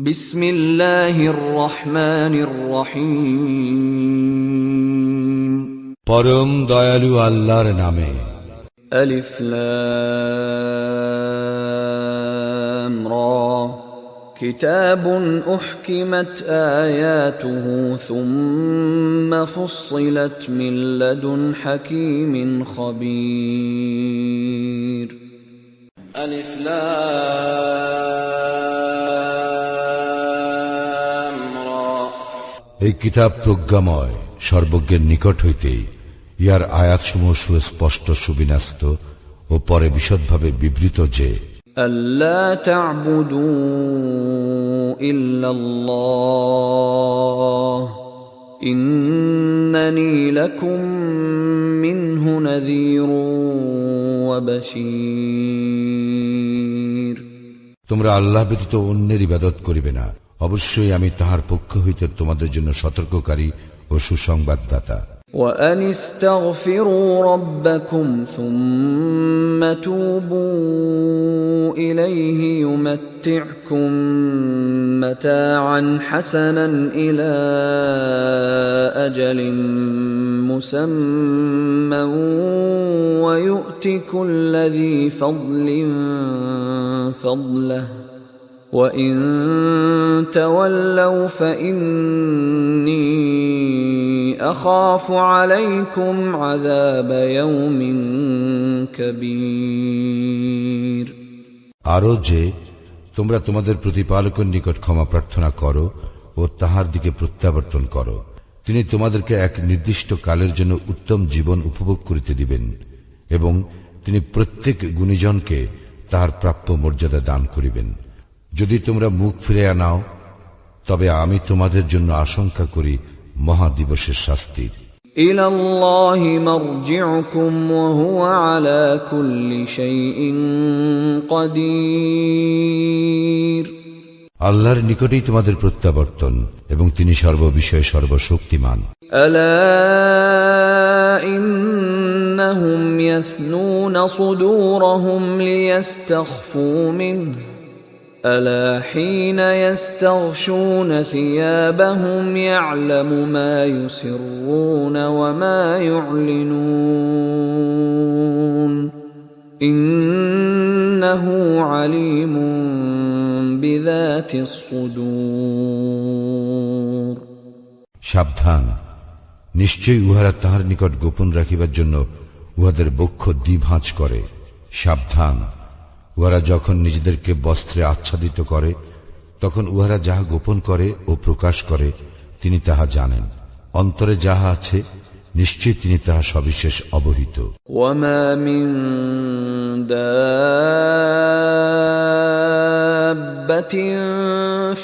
বিসমিল্লাহির রহমানির রহিম। পরম দয়ালু আল্লাহর নামে। আলিফ লাম রা। কিতাবুন উহকিমাত আয়াতুহু সুম্মা ফুসসিলাত মিন লাদুন হাকীমিন খবীর। আলিফ লাম রা। এই কিতাব প্রজ্ঞাময়, সর্বজ্ঞের নিকট হইতেই। ইহার আয়াতসমূহ সুস্পষ্ট, সুবিন্যস্ত ও পরে বিশদভাবে বিবৃত যে আল্লা তা'বুদু ইল্লাল্লাহ ইন্নানী লাকুম মিনহু নাযীরুন ওয়া বাশীর। তোমরা আল্লাহ ব্যতীত অন্যের ইবাদত করিবে না, অবশ্যই আমি তাহার পক্ষ হইতে তোমাদের জন্য সতর্ককারী ও সুসংবাদদাতা। وَأَنِ اسْتَغْفِرُوا رَبَّكُمْ ثُمَّ تُوبُوا إِلَيْهِ يُمَتِّعْكُمْ مَتَاعًا حَسَنًا إِلَى أَجَلٍ مُّسَمًّى وَيُؤْتِ كُلَّ ذِي فَضْلٍ فَضْلَهُ وَإِن تَوَلَّوْا فَإِنِّي أَخَافُ عَلَيْكُمْ عَذَابَ يَوْمٍ كَبِيرٍ। আরো যে তোমরা তোমাদের প্রতিপালকের নিকট ক্ষমা প্রার্থনা করো ও তাহার দিকে প্রত্যাবর্তন করো, তিনি তোমাদেরকে এক নির্দিষ্ট কালের জন্য উত্তম জীবন উপভোগ করিতে দিবেন এবং তিনি প্রত্যেক গুণীজনকে তাহার প্রাপ্য মর্যাদা দান করিবেন। যদি তোমরা মুখ ফিরাইয়া নাও, তবে আমি তোমাদের জন্য আশঙ্কা করি মহাদিবসের শাস্তির। ইলাল্লাহি মারজিউকুম ওয়া হুয়া আলা কুল্লি শাইইন কাদির। আল্লাহর নিকটেই তোমাদের প্রত্যাবর্তন এবং তিনি সর্ববিষয়ে সর্বশক্তিমান। আলা ইন্নাহুম ইয়াসনুনা সুদুরহুম লিয়াস্তাখফু মিনহু ألا حين يستغشون ثيابهم يعلم ما يسرون وما يعلنون إنه عليم بذات الصدور। সাবধান, নিশ্চয়ই উহারা তাহার নিকট গোপন রাখিবার জন্য উহাদের বক্ষ দ্বিভাঁজ করে। সাবধান, উহারা যখন নিজেদেরকে বস্ত্রে আচ্ছাদিত করে, তখন উহারা যাহা গোপন করে ও প্রকাশ করে তিনি তাহা জানেন। অন্তরে যাহা আছে নিশ্চয়ই তিনি তাহা সবিশেষ অবহিত। ওয়ামা মিন দাব্বাতিন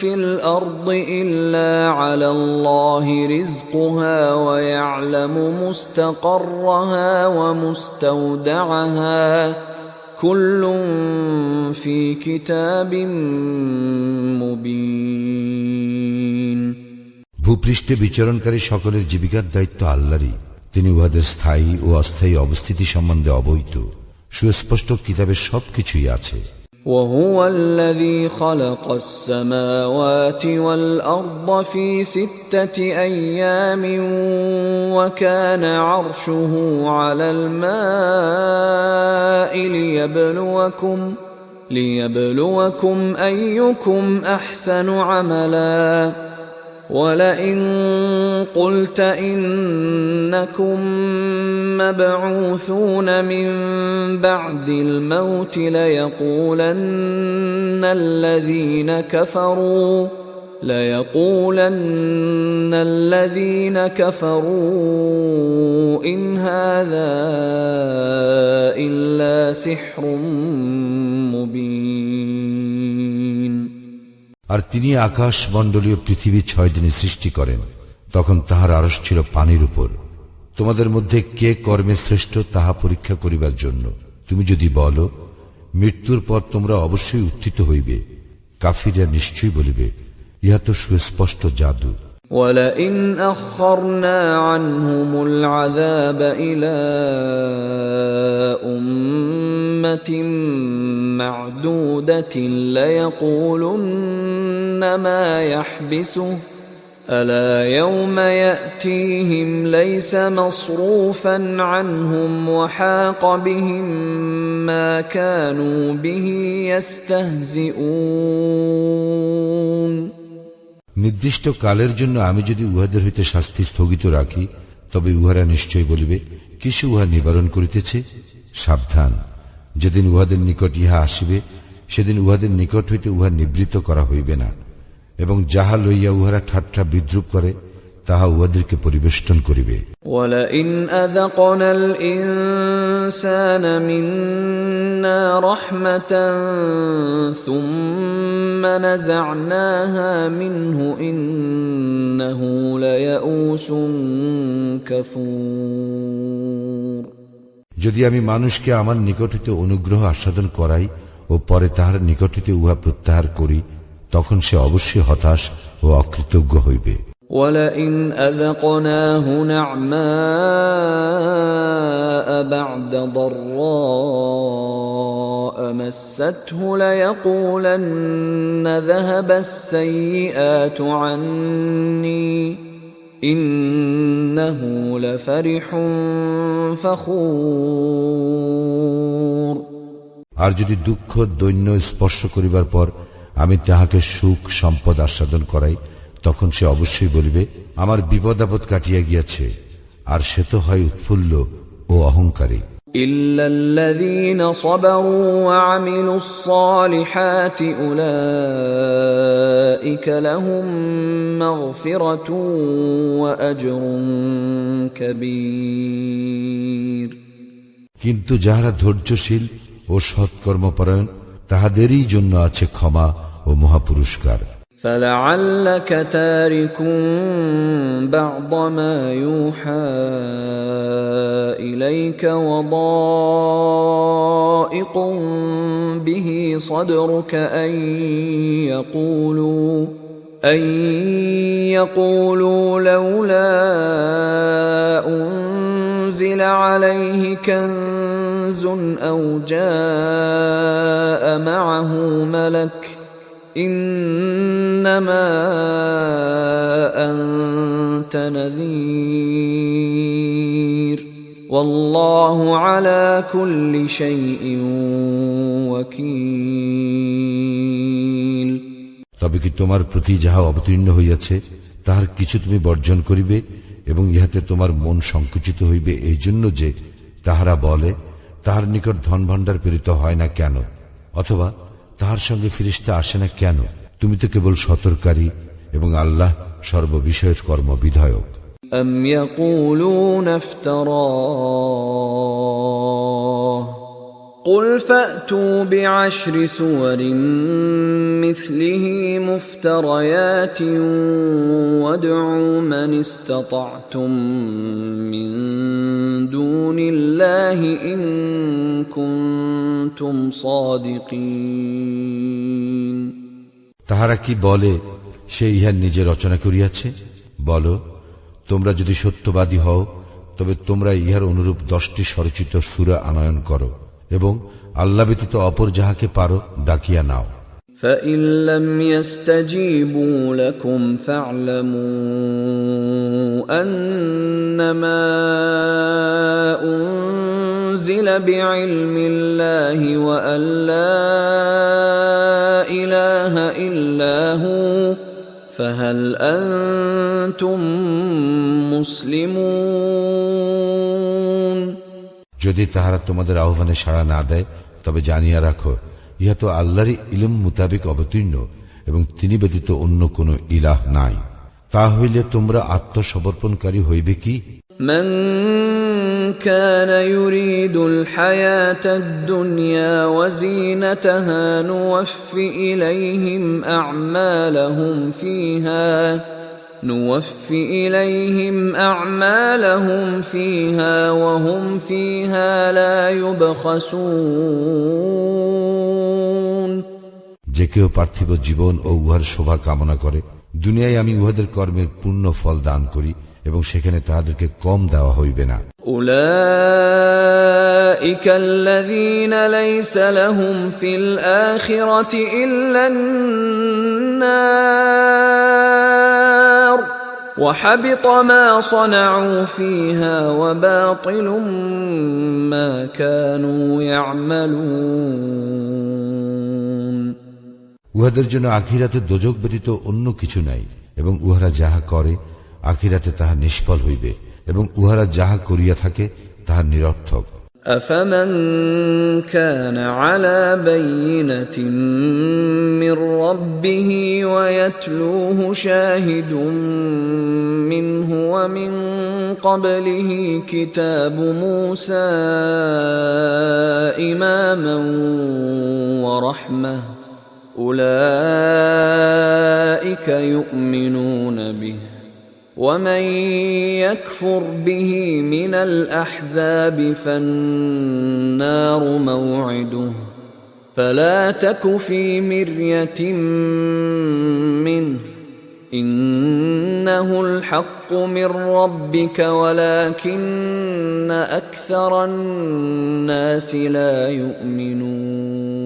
ফিল আরদি ইল্লা আলাল্লাহি রিজকুহা ওয়া ইয়ালামু মুস্তাকাররাহা ওয়া মুস্তাওদাআহা কুল্লুন ফি কিতাবিম মুবিন। ভূপৃষ্ঠে বিচরণকারী সকলের জীবিকার দায়িত্ব আল্লাহরই। তিনি উহাদের স্থায়ী ও অস্থায়ী অবস্থিতি সম্বন্ধে অবহিত। সুস্পষ্ট কিতাবের সবকিছুই আছে। وهو الذي خلق السماوات والأرض في 6 أيام وكان عرشه على الماء ليبلوكم أيكم أحسن عملا ولئن قلت إنكم مبعوثون من بعد الموت ليقولن الذين كفروا إن هذا إلا سحر مبين। আর তিনি আকাশ মণ্ডলীয় পৃথিবী 6 দিনে সৃষ্টি করেন। তখন তাহার আরশ ছিল পানির উপর। তোমাদের মধ্যে কে কর্মে শ্রেষ্ঠ তাহা পরীক্ষা করিবার জন্য। তুমি যদি বলো মৃত্যুর পর তোমরা অবশ্যই উত্থিত হইবে, কাফিররা নিশ্চয়ই বলিবে ইহা তো সুস্পষ্ট জাদু। ولئن أخرنا عنهم العذاب إلى أمة معدودة ليقولن ما يحبسه ألا يوم يأتيهم ليس مصروفا عنهم وحاق بهم ما كانوا به يستهزئون নির্দিষ্ট কালের জন্য আমি যদি উহাদের হইতে শাস্তি স্থগিত রাখি, তবে উহারা নিশ্চয় বলিবে, কিসে উহা নিবারণ করিতেছে? সাবধান, যেদিন উহাদের নিকট ইহা আসিবে, সেদিন উহাদের নিকট হইতে উহা নিবৃত্ত করা হইবে না, এবং যাহা লইয়া উহারা ঠাট্টা বিদ্রুপ করে তাহা উহাদেরকে পরিবেষ্টন করিবে। وَلَئِنْ أَذَقْنَا الْإِنسَانَ مِنَّا رَحْمَةً ثُمَّ نَزَعْنَاهَا مِنْهُ إِنَّهُ لَيَئُوسٌ كَفُورٌ যদি আমি মানুষকে আমার নিকট হইতে অনুগ্রহ আস্বাদন করাই ও পরে তাহার নিকট হইতে উহা প্রত্যাহার করি, তখন সে অবশ্যই হতাশ ও অকৃতজ্ঞ হইবে। وَلَئِنْ أَذَقْنَاهُ نَعْمَاءَ بَعْدَ ضَرَّاءَ مَسَّتْهُ لَيَقُولَنَّ ذَهَبَ السَّيِّئَاتُ عَنِّي إِنَّهُ لَفَرِحٌ فَخُورٌ আর যদি দুঃখ দৈন্য স্পর্শ করিবার পর আমি তাহাকে সুখ সম্পদ আস্বাদন করাই, তখন সে অবশ্যই বলিবে, আমার বিপদ আপদ কাটিয়া গিয়াছে, আর সে তো হয় উৎফুল্ল ও অহংকারী। إِلَّا الَّذِينَ صَبَرُوا وَعَمِلُوا الصَّالِحَاتِ أُولَئِكَ لَهُم مَّغْفِرَةٌ وَأَجْرٌ كَبِيرٌ কিন্তু যাহারা ধৈর্যশীল ও সৎকর্মপরায়ণ, তাহাদেরই জন্য আছে ক্ষমা ও মহাপুরস্কার। فَلَعَلَّكَ تَارِكٌ بَعْضَ مَا يُوحَى إِلَيْكَ وَضَائِقٌ بِهِ صَدْرُكَ أَن يَقُولُوا لَوْلَا أُنزِلَ عَلَيْهِ كَنزٌ أَوْ جَاءَ مَعَهُ مَلَكٌ إِنَّمَا أَنْتَ نَذِيرٌ وَاللَّهُ عَلَى كُلِّ شَيْءٍ وَكِيلٌ তবে কি তোমার প্রতি যাহা অবতীর্ণ হইয়াছে তাহার কিছু তুমি বর্জন করিবে, এবং ইহাতে তোমার মন সংকুচিত হইবে এই জন্য যে তাহারা বলে, তাহার নিকট ধন ভাণ্ডার প্রেরিত হয় না কেন, অথবা তাহার সঙ্গে ফিরিস্তা আসে না কেন? তুমি তো কেবল সতর্ককারী, এবং আল্লাহ সর্ববিষয়ের কর্মবিধায়ক। أَمْ يَقُولُونَ افْتَرَاهُ قُلْ فَأْتُوا بِعَشْرِ سُوَرٍ مِثْلِهِ مُفْتَرَيَاتٍ وَادْعُوا مَنِ اسْتَطَعْتُم مِّن دُونِ اللَّهِ إِن كُنتُمْ صَادِقِينَ তাহারা কি বলে, সে ইহা নিজে রচনা করিয়াছে? বলো, তোমরা যদি সত্যবাদী হও, তবে তোমরা ইহার অনুরূপ 10টি স্বরচিত সূরা আনয়ন করো, এবং আল্লাহ ব্যতীত অপর যাহাকে পারো ডাকিয়া নাও। فَإِن لَّمْ يَسْتَجِيبُوا لَكُمْ فَاعْلَمُوا أَنَّمَا أُنزِلَ بِعِلْمِ اللَّهِ وَأَن لَّا إِلَٰهَ إِلَّا هُوَ فَهَلْ أَنتُم مُّسْلِمُونَ যদি তাহারা তোমাদের আহ্বানে সাড়া না দেয়, তবে জানিয়া রাখো, ইহা তো আল্লাহরই ইলম মোতাবেক অবতীর্ণ, এবং তিনি ব্যতীত অন্য কোন ইলাহ নাই। তা হইলে তোমরা আত্মসমর্পণকারী হইবে কি? من كان يريد الحياة الدنيا وزينتها نوفي إليهم أعمالهم فيها وهم فيها لا يبخسون যে কেউ পার্থিব জীবন ও উহার শোভা কামনা করে দুনিয়ায় আমি উহাদের কর্মের পূর্ণ ফল দান করি এবং সেখানে তাহাদেরকে কম দেওয়া হইবে না। أولئك الذين ليس لهم في الآخرة إلا النار وحبط ما صنعوا فيها وباطل ما كانوا يعملون। উহাদের জন্য আখিরাতে দোজক ব্যতীত অন্য কিছু নাই এবং উহারা যাহা করে আখিরাতে তাহা নিষ্ফল হইবে এবং উহারা যাহা করিয়া থাকে তাহা নিরর্থক। أفمن كان على بينة من ربه ويتلوه شاهد منه ومن قبله كتاب موسى إماما ورحمة أولئك يؤمنون به ومن يكفر به من الأحزاب فالنار موعده فلا تك في مرية منه إنه الحق من ربك ولكن أكثر الناس لا يؤمنون।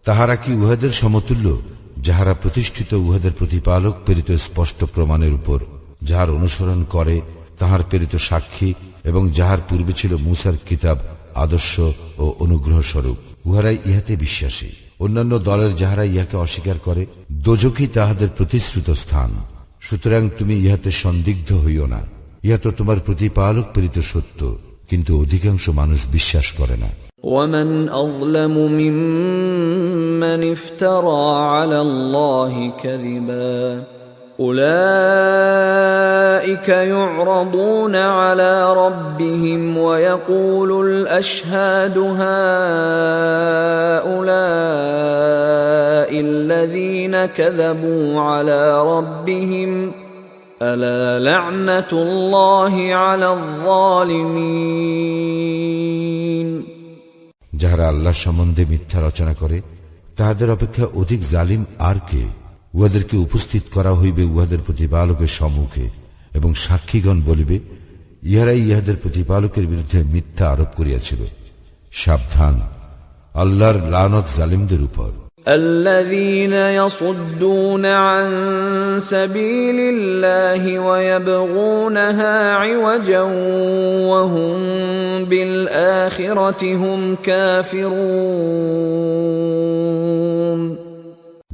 তাহারা কি উহাদের সমতুল্য যাহারা প্রতিষ্ঠিত উহাদের প্রতিপালক প্রেরিত স্পষ্ট প্রমাণের উপর, যাহার অনুসরণ করে তাহার প্রেরিত সাক্ষী এবং যাহার পূর্বে ছিল মূসার কিতাব আদর্শ ও অনুগ্রহ স্বরূপ, উহারাই ইহাতে বিশ্বাসী। অন্যান্য দলের যাহারা ইহাকে অস্বীকার করে দোজখই তাহাদের প্রতিশ্রুত স্থান। সুতরাং তুমি ইহাতে সন্দিগ্ধ হইও না, ইহা তো তোমার প্রতিপালক প্রেরিত সত্য, কিন্তু অধিকাংশ মানুষ বিশ্বাস করে না। ومن أظلم ممن افترى على الله كذبا أولئك يعرضون على ربهم ويقول الأشهاد هؤلاء الذين كذبوا على ربهم ألا لعنة الله على الظالمين। যাহারা আল্লাহ সম্বন্ধে মিথ্যা রচনা করে তাহাদের অপেক্ষা অধিক জালিম আর কে? উহাদেরকে উপস্থিত করা হইবে উহাদের প্রতিপালকের সম্মুখে এবং সাক্ষীগণ বলিবে, ইহারাই ইহাদের প্রতিপালকের বিরুদ্ধে মিথ্যা আরোপ করিয়াছিল। সাবধান, আল্লাহর লানত জালিমদের উপর। الذين يصدون عن سبيل الله ويبغونها عوجا وهم بالآخرة هم كافرون।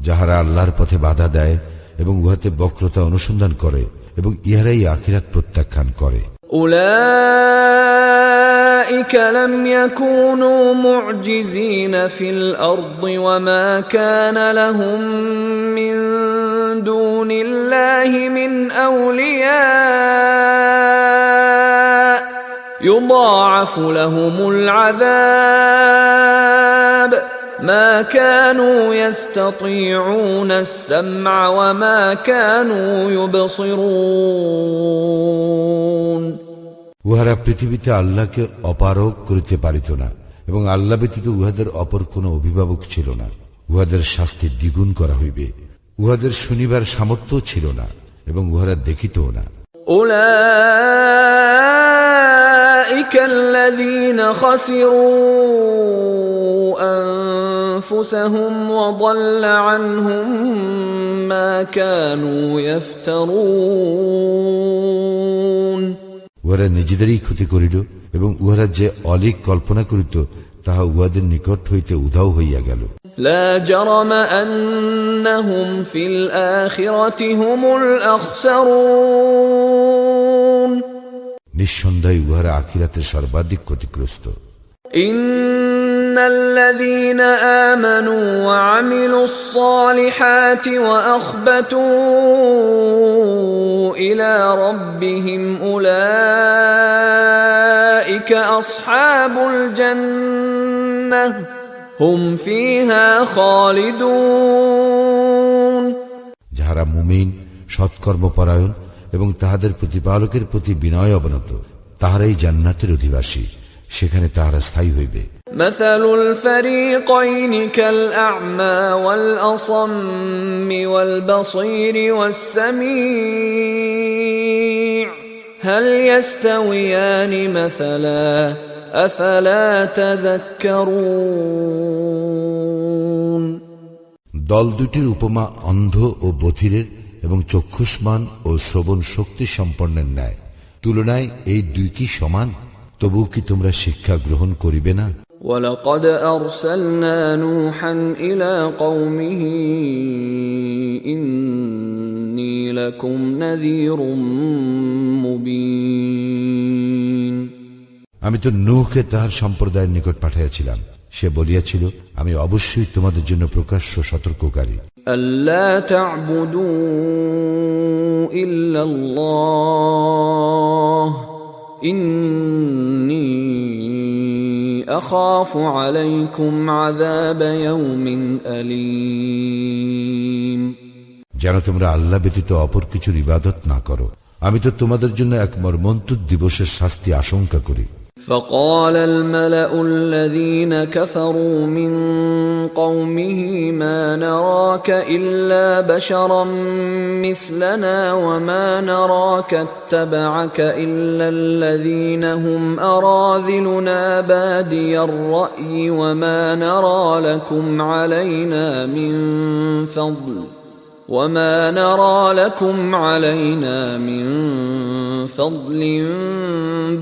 যাহারা আল্লাহর পথে বাধা দেয় এবং উহাতে বক্রতা অনুসন্ধান করে এবং ইহারাই আখিরাত প্রত্যাখ্যান করে। أولئك لم يكونوا معجزين في الأرض وما كان لهم من دون الله من أولياء يضاعف لهم العذاب ما كانوا يستطيعون السمع وما كانوا يبصرون। উহারা পৃথিবীতে আল্লাহকে অপারগ করিতে পারিত না এবং আল্লাহ ব্যতীত উহাদের অপর কোন অভিভাবক ছিল না। উহাদের শাস্তি দ্বিগুণ করা হইবে। উহাদের শুনিবার সামর্থ্য ছিল না এবং উহারা দেখিতও না। أولئك الذين خسروا أنفسهم وضل عنهم ما كانوا يفترون। উহারা নিজেদেরই ক্ষতি করিল এবং উহারা যে অলিক কল্পনা করিত তাহা উহাদের নিকট হইতে উধাও হইয়া গেল। لا جرم أنهم في الآخرة هم الأخسرون। নিঃসন্দেহে উহারা আখিরাতে সর্বাধিক ক্ষতিগ্রস্ত। إن الذين آمنوا وعملوا الصالحات وأخبتوا إلى ربهم أولئك أصحاب الجنة هم فيها خالدون। যাহারা মুমিন, সৎকর্মপরায়ণ এবং তাহাদের প্রতিপালকের প্রতি বিনয় অবনত, তাহারাই জান্নাতের অধিবাসী, সেখানে তাহারা স্থায়ী হইবে। مثل الفريقين كالأعمى والأصم والبصير والسميع هل يستويان مثلا أفلا تذكرون দল দুটির উপমা অন্ধ ও বধিরের এবং চক্ষুষ্মান ও শ্রবণ শক্তি সম্পন্নের ন্যায়। তুলনায় এই দুই কি সমান? তবু কি তোমরা শিক্ষা গ্রহণ করিবে না? ولقد أرسلنا نوحا إلى قومه إني لكم نذير مبين আমি তো নূহকে তাহার সম্প্রদায়ের নিকট পাঠাইয়াছিলাম, সে বলিয়াছিল, আমি অবশ্যই তোমাদের জন্য প্রকাশ্য সতর্ককারী। ألا تعبدوا إلا الله إني أخاف عليكم عذاب يوم أليم যেন তোমরা আল্লাহ ব্যতীত অপর কিছুর ইবাদত না করো, আমি তো তোমাদের জন্য এক মর্মন্তুদ দিবসের শাস্তি আশঙ্কা করি। فقال الملأ الذين كفروا من قومه ما نراك إلا بشرا مثلنا وما نراك اتبعك إلا الذين هم أراذلنا بادي الرأي وما نرى لكم علينا من فضل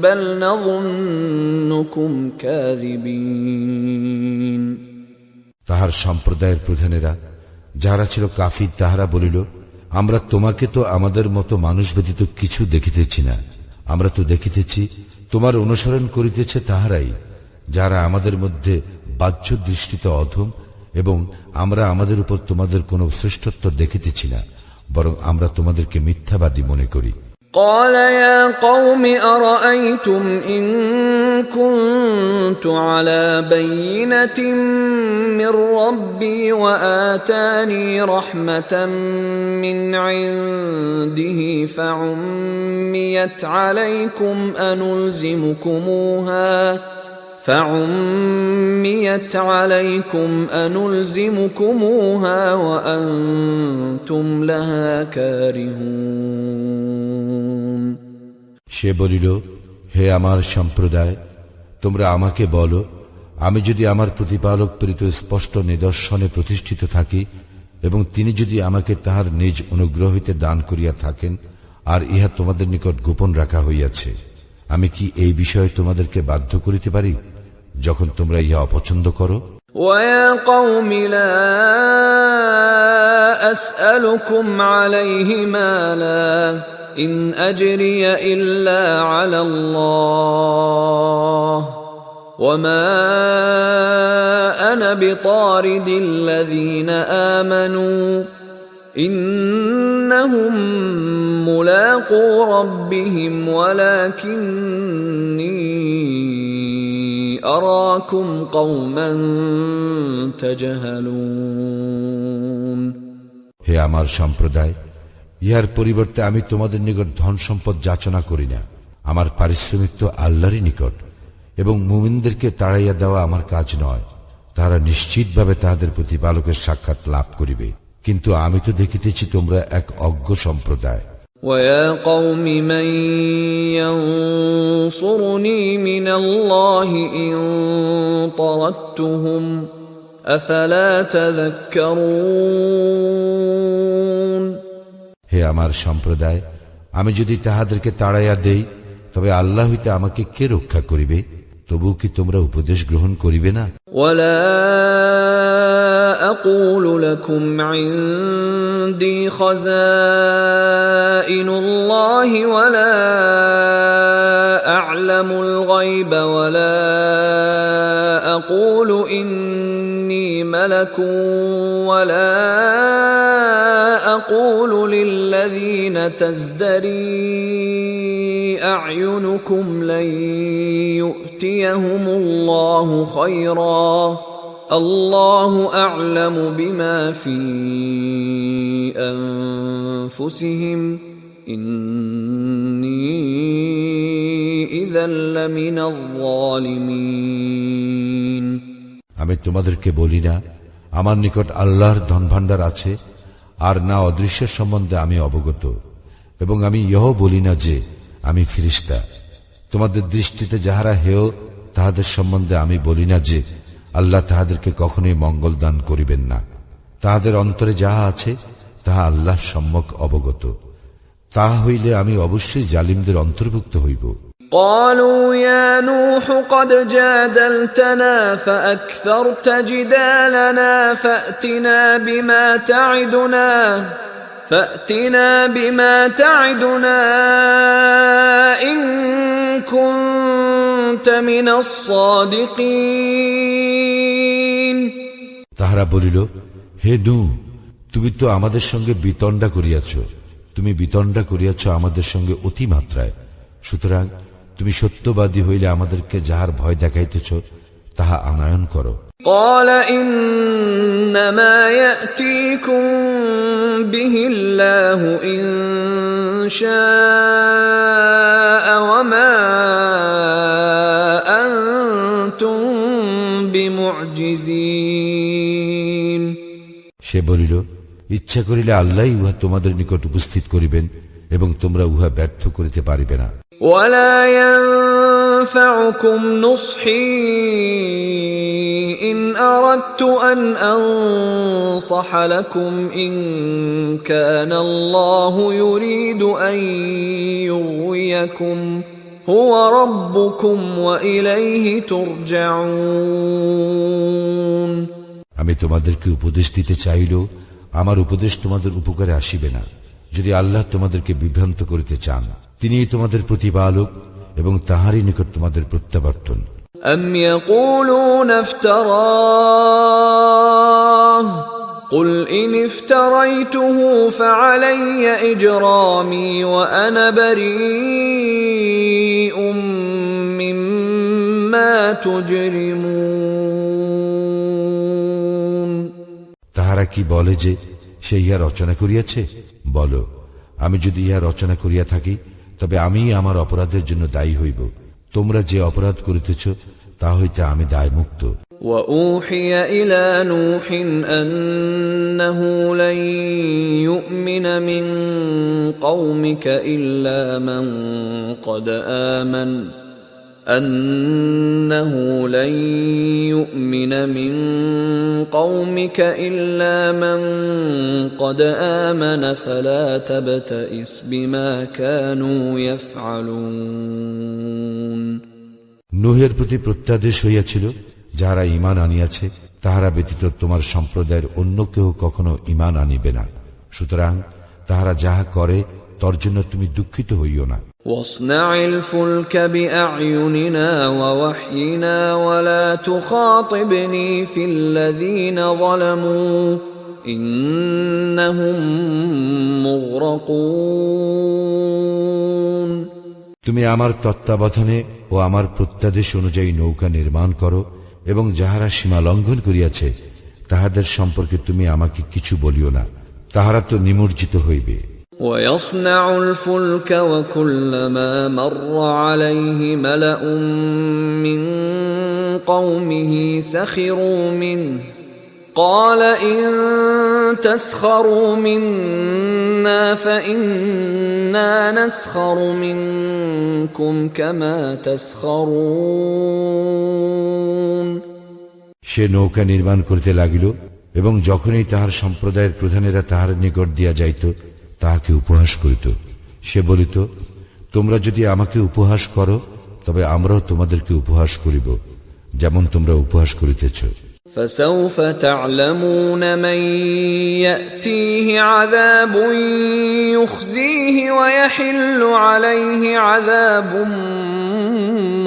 بل نظنكم كاذبين তাহার সম্প্রদায়ের প্রধানেরা যাহারা ছিল কাফির তাহারা বলিল, আমরা তোমাকে তো আমাদের মতো মানুষ ব্যতীত কিছু দেখিতেছি না, আমরা তো দেখিতেছি তোমার অনুসরণ করিতেছে তাহারাই যারা আমাদের মধ্যে বাহ্য দৃষ্টিতে অধম, এবং আমরা আমাদের উপর তোমাদের কোনো শ্রেষ্ঠত্ব দেখিতেছি না, বরং আমরা তোমাদেরকে মিথ্যাবাদী মনে করি। قال يا قوم أرأيتم إن كنت على بينة من ربي وآتاني رحمة من عنده فعميت عليكم أنلزمكموها وأنتم لها كارهون সে বলিল, হে আমার সম্প্রদায়, তোমরা আমাকে বলো, আমি যদি আমার প্রতিপালক প্রেরিত স্পষ্ট নিদর্শনে প্রতিষ্ঠিত থাকি এবং তিনি যদি আমাকে তাহার নিজ অনুগ্রহ হইতে দান করিয়া থাকেন, আর ইহা তোমাদের নিকট গোপন রাখা হইয়াছে, আমি কি এই বিষয়ে তোমাদেরকে বাধ্য করিতে পারি যখন তোমরা ইহা অপছন্দ করো? ويا قوم لا أسألكم عليه مالا إن أجري إلا على الله وما أنا بطارد الذين آمنوا إنهم ملاقو ربهم ولكني أراكم قوما تجهلون হে আমার সম্প্রদায়, ইহার পরিবর্তে আমি তোমাদের নিকট ধন সম্পদ যাচনা করি না, আমার পারিশ্রমিক তো আল্লাহরই নিকট, এবং মুমিনদেরকে তাড়াইয়া দেওয়া আমার কাজ নয়, তারা নিশ্চিতভাবে তাহাদের প্রতিপালকের সাক্ষাৎ লাভ করিবে, কিন্তু আমি তো দেখিতেছি তোমরা এক অজ্ঞ সম্প্রদায়। ويا قوم من ينصرني من الله إن طردتهم أفلا تذكرون হে আমার সম্প্রদায়, আমি যদি তাহাদেরকে তাড়াইয়া দেই তবে আল্লাহ হইতে আমাকে কে রক্ষা করিবে? তবু কি তোমরা উপদেশ গ্রহণ করিবে না? ولا أقول لكم عندي خزائن الله ولا أعلم الغيب ولا أقول إني ملك ولا أقول للذين تزدري أعينكم لن يؤتيهم الله خيرا الله أعلم بما في أنفسهم إني إذا لمن الظالمين আমি তোমাদেরকে বলি না আমার নিকট আল্লাহর ধনভাণ্ডার আছে, আর না অদৃশ্য সম্বন্ধে আমি অবগত, এবং আমি ইহও বলি না যে আমি ফিরিস্তা। তোমাদের দৃষ্টিতে যাহারা হেয় তাহাদের সম্বন্ধে আমি বলি না যে আল্লাহ তাহাদেরকে কখনোই মঙ্গল দান করিবেন না। তাহাদের অন্তরে যাহা আছে তাহা আল্লাহ সম্যক অবগত। তাহা হইলে আমি অবশ্যই জালিমদের অন্তর্ভুক্ত হইব। قالوا يا نوح قد جادلتنا فأكثرت جدالنا فأتنا بما تعدنا إن كنت من الصادقين। তাহারা বলিল, হে নূহ, তুমি তো আমাদের সঙ্গে বিতণ্ডা করিয়াছ, তুমি বিতণ্ডা করিয়াছ আমাদের সঙ্গে অতিমাত্রায়। সুতরাং তুমি সত্যবাদী হইলে আমাদেরকে যাহার ভয় দেখাইতেছ তাহা আনয়ন করো। قال إنما يأتيكم به الله إن شاء وما أنتم بمعجزين। সে বলিল, ইচ্ছা করিলে আল্লাহই উহা তোমাদের নিকট উপস্থিত করিবেন এবং তোমরা উহা ব্যর্থ করিতে পারিবে না। ولا ينفعكم نصحي إن أردت أن أنصح لكم إن كان الله يريد أن يغويكم هو ربكم وإليه ترجعون। আমি তোমাদেরকে উপদেশ দিতে চাইলেও আমার উপদেশ তোমাদের উপকারে আসিবে না, যদি আল্লাহ তোমাদেরকে বিভ্রান্ত করিতে চান। তিনিই তোমাদের প্রতিপালক এবং তাহারই নিকট তোমাদের প্রত্যাবর্তন। أم يقولون افتراه قل إن افتريته فعلي إجرامي وأنا بريء مما تجرمون। তাহারা কি বলে যে সে ইহা রচনা করিয়াছে? বলো, আমি যদি ইহা রচনা করিয়া থাকি তবে আমি আমার অপরাধের জন্য দায়ী হইব। তোমরা যে অপরাধ করিতেছ তা হইতে আমি দায়মুক্ত। وأوحي إلى نوح أنه لن يؤمن من قومك إلا من قد آمن أنه لن يؤمن من قومك إلا من قد آمن فلا تبتئس بما كانوا يفعلون। নূহের প্রতি প্রত্যাদেশ হইয়াছিল, যাহারা ঈমান আনিয়াছে তাহারা ব্যতীত তোমার সম্প্রদায়ের অন্য কেহ কখনো ঈমান আনিবে না। সুতরাং তাহারা যাহা করে তর জন্য তুমি দুঃখিত হইও না। واصنع الفلك بأعيننا ووحينا ولا تخاطبني في الذين ظلموا إنهم مغرقون। তুমি আমার তত্ত্বাবধানে ও আমার প্রত্যাদেশ অনুযায়ী নৌকা নির্মাণ করো এবং যাহারা সীমা লঙ্ঘন করিয়াছে তাহাদের সম্পর্কে তুমি আমাকে কিছু বলিও না, তাহারা তো নিমজ্জিত হইবে। ويصنع الفلك وكلما مر عليه ملأ من قومه سخروا منه قال إن تسخروا منا فإنا نسخر منكم كما تسخرون। সে নৌকা নির্মাণ করিতে লাগিল এবং যখনই তাহার সম্প্রদায়ের প্রধানেরা তাহার নিকট দিয়া যাইত তাহাকে উপহাস করিত। সে বলিত, তোমরা যদি আমাকে উপহাস করো তবে আমরাও তোমাদেরকে উপহাস করিব, যেমন তোমরা উপহাস করিতেছ। فسوف تعلمون من يأتيه عذاب يخزيه ويحل عليه عذاب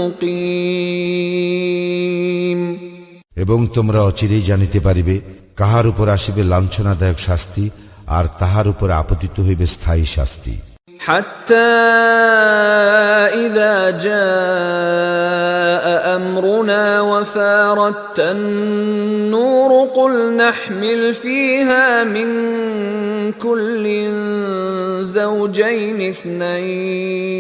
مقيم। এবং তোমরা অচিরেই জানিতে পারিবে কাহার উপর আসিবে লাঞ্ছনাদায়ক শাস্তি, আর তাহার উপর আপতিত হইবে স্থায়ী শাস্তি। حتى إذا جاء أمرنا وفارت النور قل نحمل فيها من كل زوجين اثنين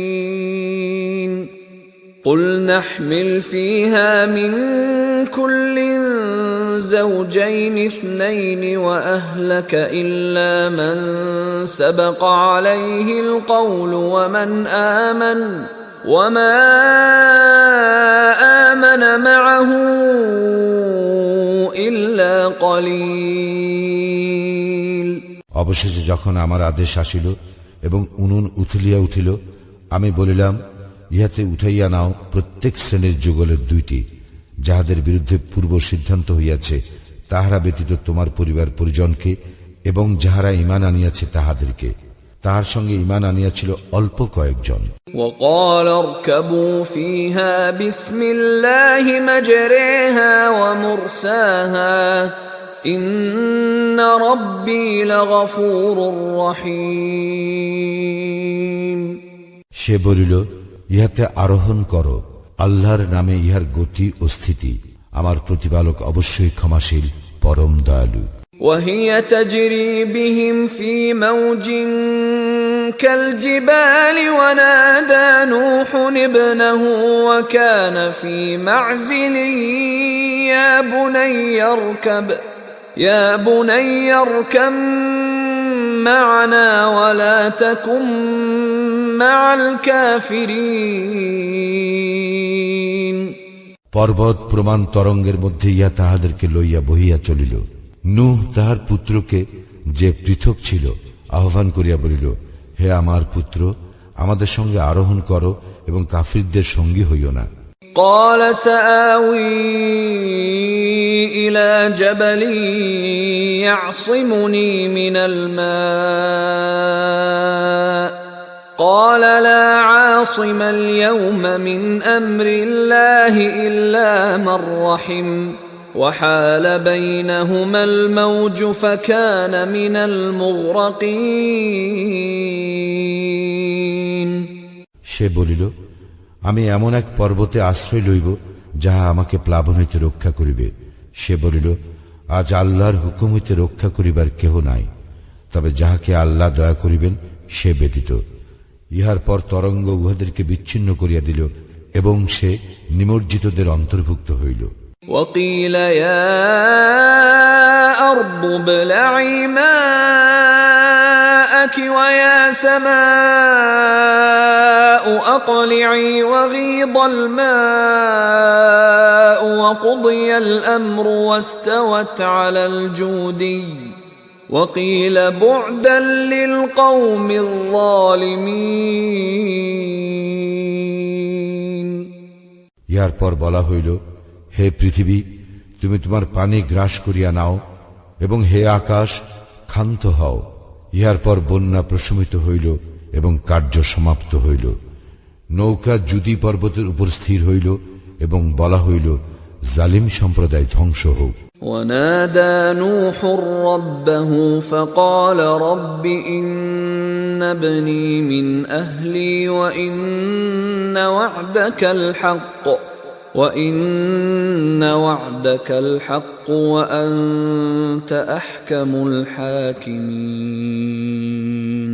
قل نحمل فيها من كل زوجين اثنين وأهلك إلا من سبق عليه القول ومن آمن وما آمن معه إلا قليل। অবশেষে যখন আমার আদেশ আসিল এবং উনুন উথলিয়া উঠিল, আমি বলিলাম, ইহাতে উঠাইয়া নাও প্রত্যেক শ্রেণীর যুগলের 2টি, যাহাদের বিরুদ্ধে পূর্ব সিদ্ধান্ত হইয়াছে, তাহারা ব্যতীত তোমার পরিবার পরিজনকে, এবং যাহারা ঈমান আনিয়াছে তাহাদেরকে। তাহার সঙ্গে ঈমান আনিয়াছিল অল্প কয়েকজন। وقال اركبوا فيها بسم الله مجريها ومرساها إن ربي لغفور رحيم। সে বলিল, ইহাতে আরোহণ করো, আল্লাহর নামে ইহার গতি ও স্থিতি, আমার প্রতিপালক অবশ্যই ক্ষমাশীল, পরম দয়ালু। وهي تجري بهم في موج كالجبال ونادى نوح ابنه وكان في معزل يا بني اركب معنا ولا تكن مع الكافرين। পর্বত প্রমাণ তরঙ্গের মধ্যে ইহা তাহাদেরকে লইয়া বহিয়া চলিল। নূহ তাহার পুত্রকে, যে পৃথক ছিল, আহ্বান করিয়া বলিল, হে আমার পুত্র, আমাদের সঙ্গে আরোহণ করো এবং কাফিরদের সঙ্গী হইও না। قال سآوي إلى جبل يعصمني من الماء قال لا عاصم اليوم من أمر الله إلا من رحم وحال بينهما الموج فكان من المغرقين। সে বলিল, আমি এমন এক পর্বতে আশ্রয় লইব যাহা আমাকে প্লাবন হইতে রক্ষা করিবে। সে বলিল, আজ আল্লাহর হুকুম হইতে রক্ষা করিবার কেহ নাই, তবে যাহাকে আল্লাহ দয়া করিবেন সে ব্যতীত। ইহার পর তরঙ্গ উহাদেরকে বিচ্ছিন্ন করিয়া দিল এবং সে নিমজ্জিতদের অন্তর্ভুক্ত হইল। وقيل يا أرض ابلعي ماءك ويا سماء أقلعي وغيض الماء وقضي الأمر واستوت على الجودي وقيل بعدا للقوم الظالمين। ইহার পর বলা হইল, হে পৃথিবী, তুমি তোমার পানি গ্রাস করিয়া নাও, এবং হে আকাশ, ক্ষান্ত হও। ইহার পর বন্যা প্রশমিত হইল এবং কার্য সমাপ্ত হইল। নৌকা জুদি পর্বতের উপর স্থির হইল এবং বলা হইল, জালিম সম্প্রদায় ধ্বংস হোক। ونادى نوح ربه فقال رب إن ابني من أهلي وإن وعدك الحق وأنت أحكم الحاكمين।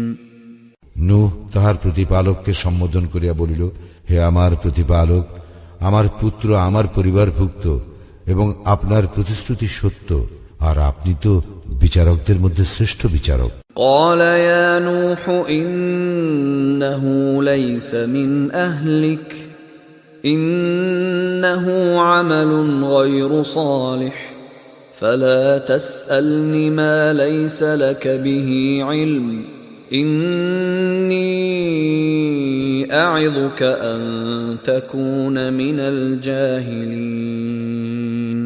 নূহ তাহার প্রতিপালককে সম্বোধন করিয়া বলিল, হে আমার প্রতিপালক, আমার পুত্র আমার পরিবারভুক্ত এবং আপনার প্রতিশ্রুতি সত্য, আর আপনি তো বিচারকদের মধ্যে শ্রেষ্ঠ বিচারক। قال يا نوح إنه ليس من أهلك إنه عمل غير صالح فلا تسألني ما ليس لك به علم إني أعظك أن تكون من الجاهلين।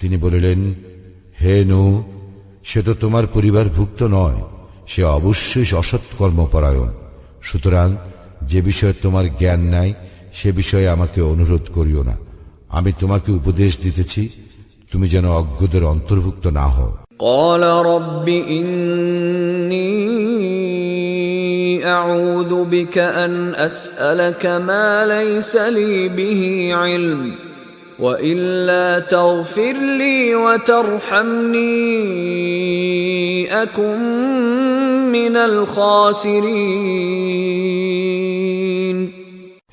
তিনি বলিলেন, হে নূহ, সে তো তোমার পরিবারভুক্ত নয়, সে অবশ্যই অসৎকর্মপরায়ণ। সুতরাং যে বিষয়ে তোমার জ্ঞান নাই সে বিষয়ে আমাকে অনুরোধ করিও না। আমি তোমাকে উপদেশ দিতেছি, তুমি যেন অজ্ঞদের অন্তর্ভুক্ত না হও। قال رب إني أعوذ بك أن أسألك ما ليس لي به علم وإلا تغفر لي وترحمني أكن من الخاسرين।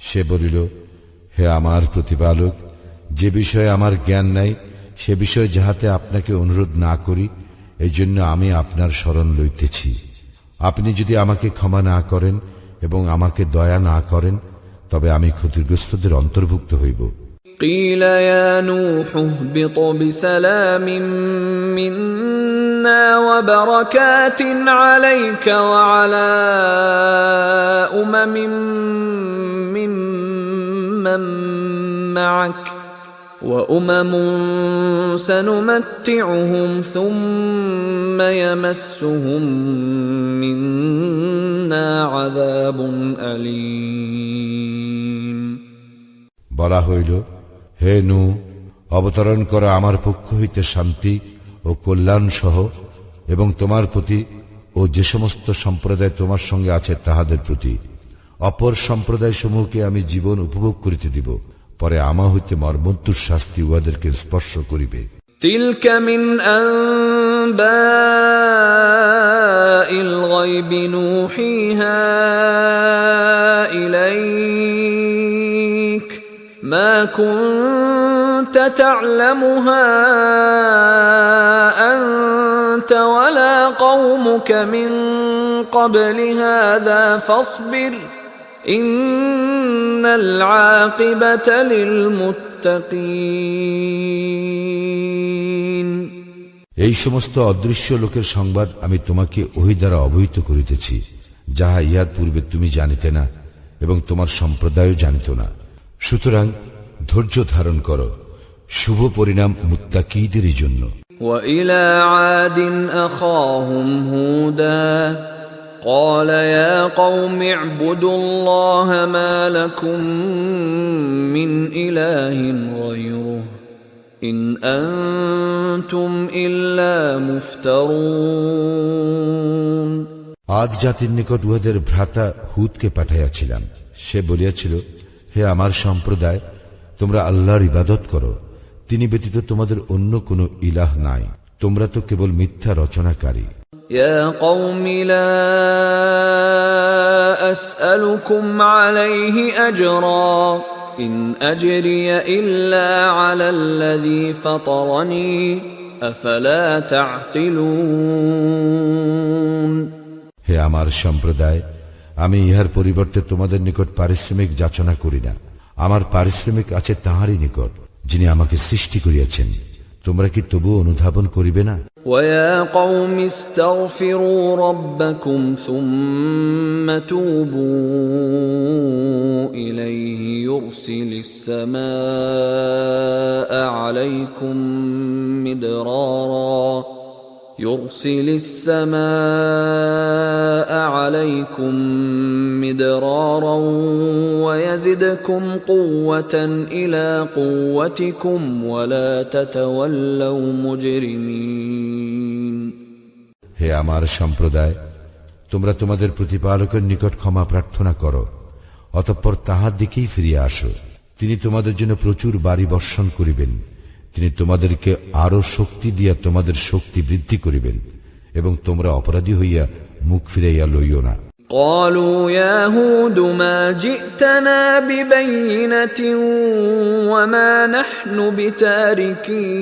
সে বলিল, হে আমার প্রতিপালক, যে বিষয়ে আমার জ্ঞান নাই সে বিষয়ে যাহাতে আপনাকে অনুরোধ না করি, এই জন্য আমি আপনার শরণ লইতেছি। আপনি যদি আমাকে ক্ষমা না করেন এবং আমাকে দয়া না করেন, তবে আমি ক্ষতিগ্রস্তদের অন্তর্ভুক্ত হইব। قيل يا نوح اهبط بسلام منا وبركات عليك وعلى ممن معك وأمم سنمتعهم ثم يمسهم منا عذاب أليم বলা হইল, হে নূহ, অবতরণ করা আমার পক্ষ হইতে শান্তি ও কল্যাণ সহ, এবং তোমার প্রতি ও যে সমস্ত সম্প্রদায় তোমার সঙ্গে আছে তাহাদের প্রতি। অপর সম্প্রদায় সমূহকে আমি জীবন উপভোগ করিতে দিব, পরে আমা হইতে মর্মন্তুর শাস্তি উহাদেরকে স্পর্শ করিবে। تلك من أنباء الغيب نوحيها إليك ما كنت تعلمها أنت ولا قومك من قبل هذا فاصبر إن العاقبة للمتقين এই সমস্ত অদৃশ্য লোকের সংবাদ আমি তোমাকে ওহী দ্বারা অবহিত করিতেছি, যাহা ইহার পূর্বে তুমি জানিতে না এবং তোমার সম্প্রদায়ও জানিত না। সুতরাং ধৈর্য ধারণ করো, শুভ পরিণাম মুত্তাকীদেরই জন্য। وإلى عاد أخاهم هودا قال يا قوم اعبدوا الله ما لكم من إله غيره إن أنتم إلا مفترون আদ জাতির নিকট উহাদের ভ্রাতা হুদকে পাঠাইয়াছিলাম। সে বলিয়াছিল, হে আমার সম্প্রদায়, তোমরা আল্লাহর ইবাদত করো, তিনি ব্যতীত তোমাদের অন্য কোনো ইলাহ নাই, তোমরা তো কেবল মিথ্যা রচনাকারী। يا قوم لا أسألكم عليه أجرا إن أجري إلا على الذي فطرني أفلا تعقلون হে আমার সম্প্রদায়, আমি ইহার পরিবর্তে তোমাদের নিকট পারিশ্রমিক যাচনা করি না। আমার পারিশ্রমিক আছে তাঁহারই নিকট, যিনি আমাকে সৃষ্টি করিয়াছেন। তোমরা কি তবু অনুধাবন করিবে না? ويا قوم استغفروا ربكم ثم توبوا إليه يرسل السماء عليكم مدرارا ويزدكم قوة إلى قوتكم ولا تتولوا مجرمين হে আমার সম্প্রদায়, তোমরা তোমাদের প্রতিপালকের নিকট ক্ষমা প্রার্থনা করো, অতঃপর তাহার দিকেই ফিরিয়া আসো। তিনি তোমাদের জন্য প্রচুর বাড়ি বর্ষণ করিবেন, তিনি তোমাদেরকে আরো শক্তি দিয়া তোমাদের শক্তি বৃদ্ধি করিবেন, এবং তোমরা অপরাধী হইয়া মুখ ফিরাইয়া লইও না। قالوا يا هود ما جئتنا ببينة وما نحن بتاركي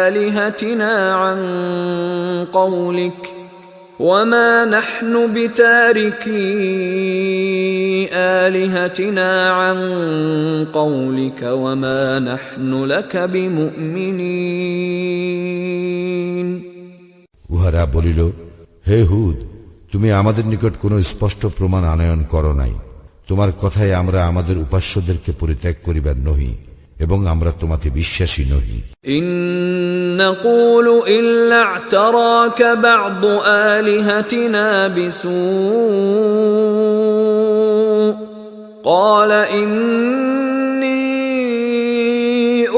آلهتنا عن قولك وما نحن بتاركي آلهتنا عن قولك وما نحن لك بمؤمنين উহারা বলিল, হে হুদ, তুমি আমাদের নিকট কোনো স্পষ্ট প্রমাণ আনয়ন করো নাই। তোমার কথায় আমরা আমাদের উপাস্যদেরকে পরিত্যাগ করিবার নহি, এবং আমরা তোমাতে বিশ্বাসী নহি। إن نقول إلا اعتراك بعض آلهتنا بسوء قال إني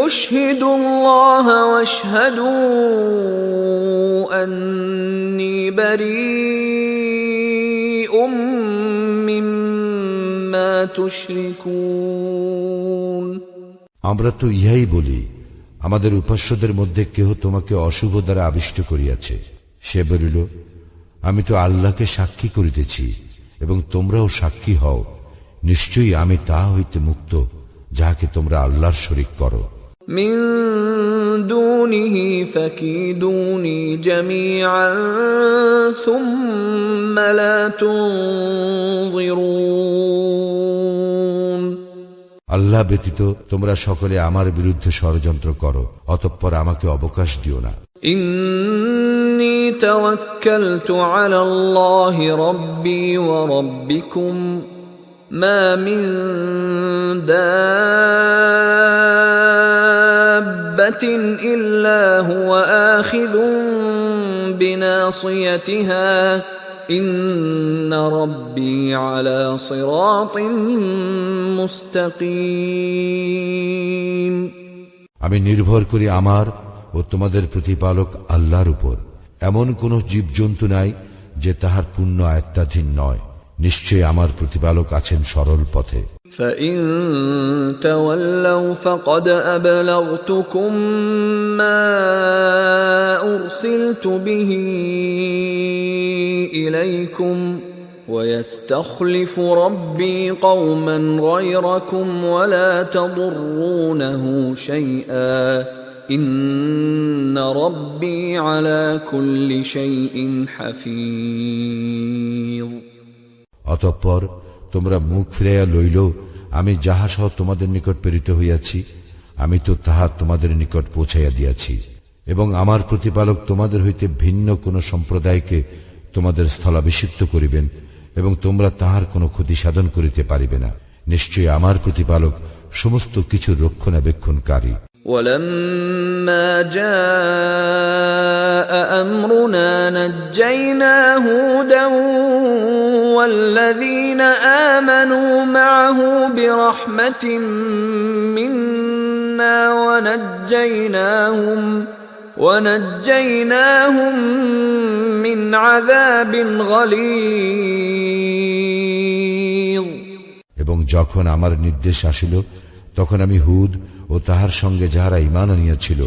أشهد الله واشهدوا أني بريء مما تشركون আমরা তো ইহাই বলি, আমাদের উপাস্যদের মধ্যে কেহ তোমাকে অশুভ দ্বারা আবিষ্ট করিয়াছে। সে বলিল, আমি তো আল্লাহকে সাক্ষী করিতেছি এবং তোমরাও সাক্ষী হও, নিশ্চয়ই আমি তা হইতে মুক্ত যাহাকে তোমরা আল্লাহর শরীক করো। من دونه فكيدوني جميعا ثم لا تنظرون আল্লাহ ব্যতীত তোমরা সকলে আমার বিরুদ্ধে ষড়যন্ত্র করো, অতঃপর আমাকে অবকাশ দিও না। إني توكلت على الله ربي وربكم ما من دابة إلا هو آخذ بناصيتها إن ربي على صراط مستقيم আমি নির্ভর করি আমার ও তোমাদের প্রতিপালক আল্লাহর উপর। এমন কোন জীবজন্তু নাই যে তাহার পূর্ণ আয়ত্তাধীন নয়। নিশ্চয় আমার প্রতিপালক আছেন সরল পথে। فإن تولوا فقد أبلغتكم ما أرسلت به إليكم ويستخلف ربي قوما غيركم ولا تضرونه شيئا إن ربي على كل شيء حفيظ অতঃপর তোমরা মুখ ফিরাইয়া লইল, আমি যাহা সহ তোমাদের নিকট প্রেরিত হইয়াছি আমি তো তাহা তোমাদের নিকট পৌঁছাইয়া দিয়াছি, এবং আমার প্রতিপালক তোমাদের হইতে ভিন্ন কোন সম্প্রদায়কে তোমাদের স্থলাভিষিক্ত করিবেন এবং তোমরা তাহার কোনো ক্ষতি সাধন করিতে পারিবে না। নিশ্চয়ই আমার প্রতিপালক সমস্ত কিছু রক্ষণাবেক্ষণকারী। ولما جاء أمرنا نجينا هودا والذين آمنوا معه برحمة منا ونجيناهم من عذاب غليظ এবং যখন আমার নির্দেশ আসিল তখন আমি হুদ ও তাহার সঙ্গে যাহারা ঈমান আনিয়াছিল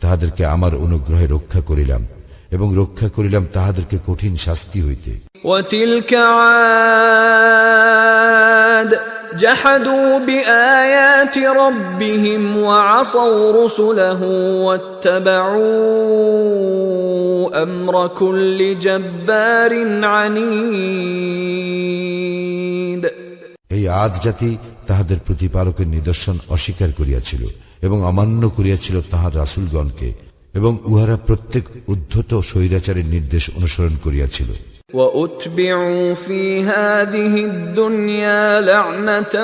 তাহাদেরকে আমার অনুগ্রহে রক্ষা করিলাম এবং রক্ষা করিলাম তাহাদেরকে কঠিন শাস্তি হইতে। وتلك عاد جحدوا بآيات ربهم وعصوا رسله واتبعوا أمر كل جبار عنيد এই আদ জাতি তাহাদের প্রতিপালকের নিদর্শন অস্বীকার করিয়াছিল এবং অমান্য করিয়াছিল তাহার রাসূলগণকে, এবং উহারা প্রত্যেক উদ্ধত স্বৈরাচারের নির্দেশ অনুসরণ করিয়াছিল। وأتبعوا في هذه الدنيا لعنة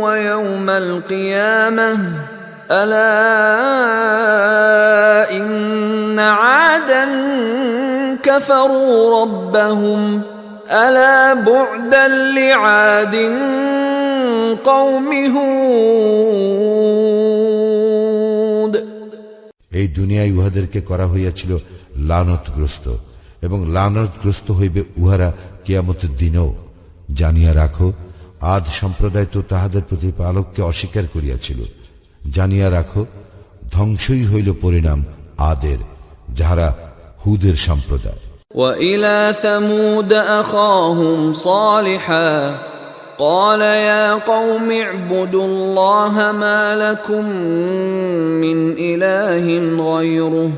ويوم القيامة ألا إن عادا كفروا ربهم ألا بعدا لعاد قوم هود এই দুনিয়ায় উহাদেরকে করা হইয়াছিল লানতগ্রস্ত, এবং লানতগ্রস্ত হইবে উহারা কিয়ামতের দিনও। জানিয়া রাখো, আদ সম্প্রদায় তো তাহাদের প্রতিপালককে অস্বীকার করিয়াছিল। জানিয়া রাখো, ধ্বংসই হইল পরিণাম আদের, যাহারা হুদের সম্প্রদায়। وإلى ثمود أخاهم صالحا قال يا قوم اعبدوا الله ما لكم من إله غيره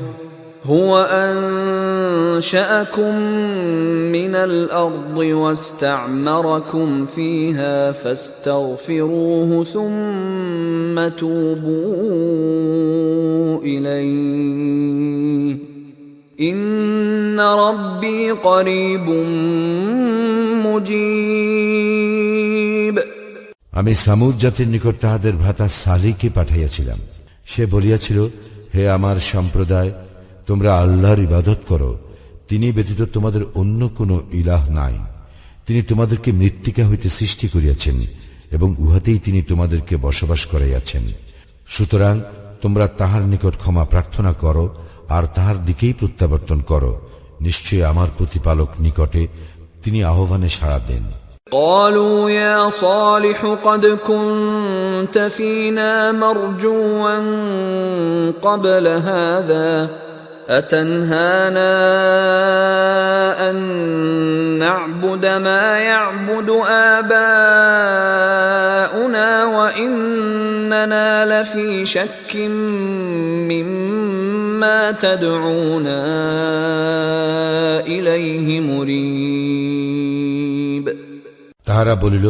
هو أنشأكم من الأرض واستعمركم فيها فاستغفروه ثم توبوا إليه إن ربي قريب مجيب আমি সামুদ জাতির নিকট তাহাদের ভ্রাতা সালিহকে পাঠাইয়াছিলাম। সে বলিয়াছিল, হে আমার সম্প্রদায়, তোমরা আল্লাহর ইবাদত করো, তিনি ব্যতীত তোমাদের অন্য কোনো ইলাহ নাই। তিনি তোমাদেরকে মৃত্তিকা হইতে সৃষ্টি করিয়াছেন এবং উহাতেই তিনি তোমাদেরকে বসবাস করাইয়াছেন। সুতরাং তোমরা তাহার নিকট ক্ষমা প্রার্থনা করো আর তাহার দিকেই প্রত্যাবর্তন করো। নিশ্চয় আমার প্রতিপালক নিকটে, তিনি আহ্বানে সাড়া দেন। قالوا يا صالح قد كنت فينا مرجوا قبل هذا أتنهانا أن نعبد ما يعبد آباؤنا في شك مما تدعونا إليه مريب তাহারা বলিল,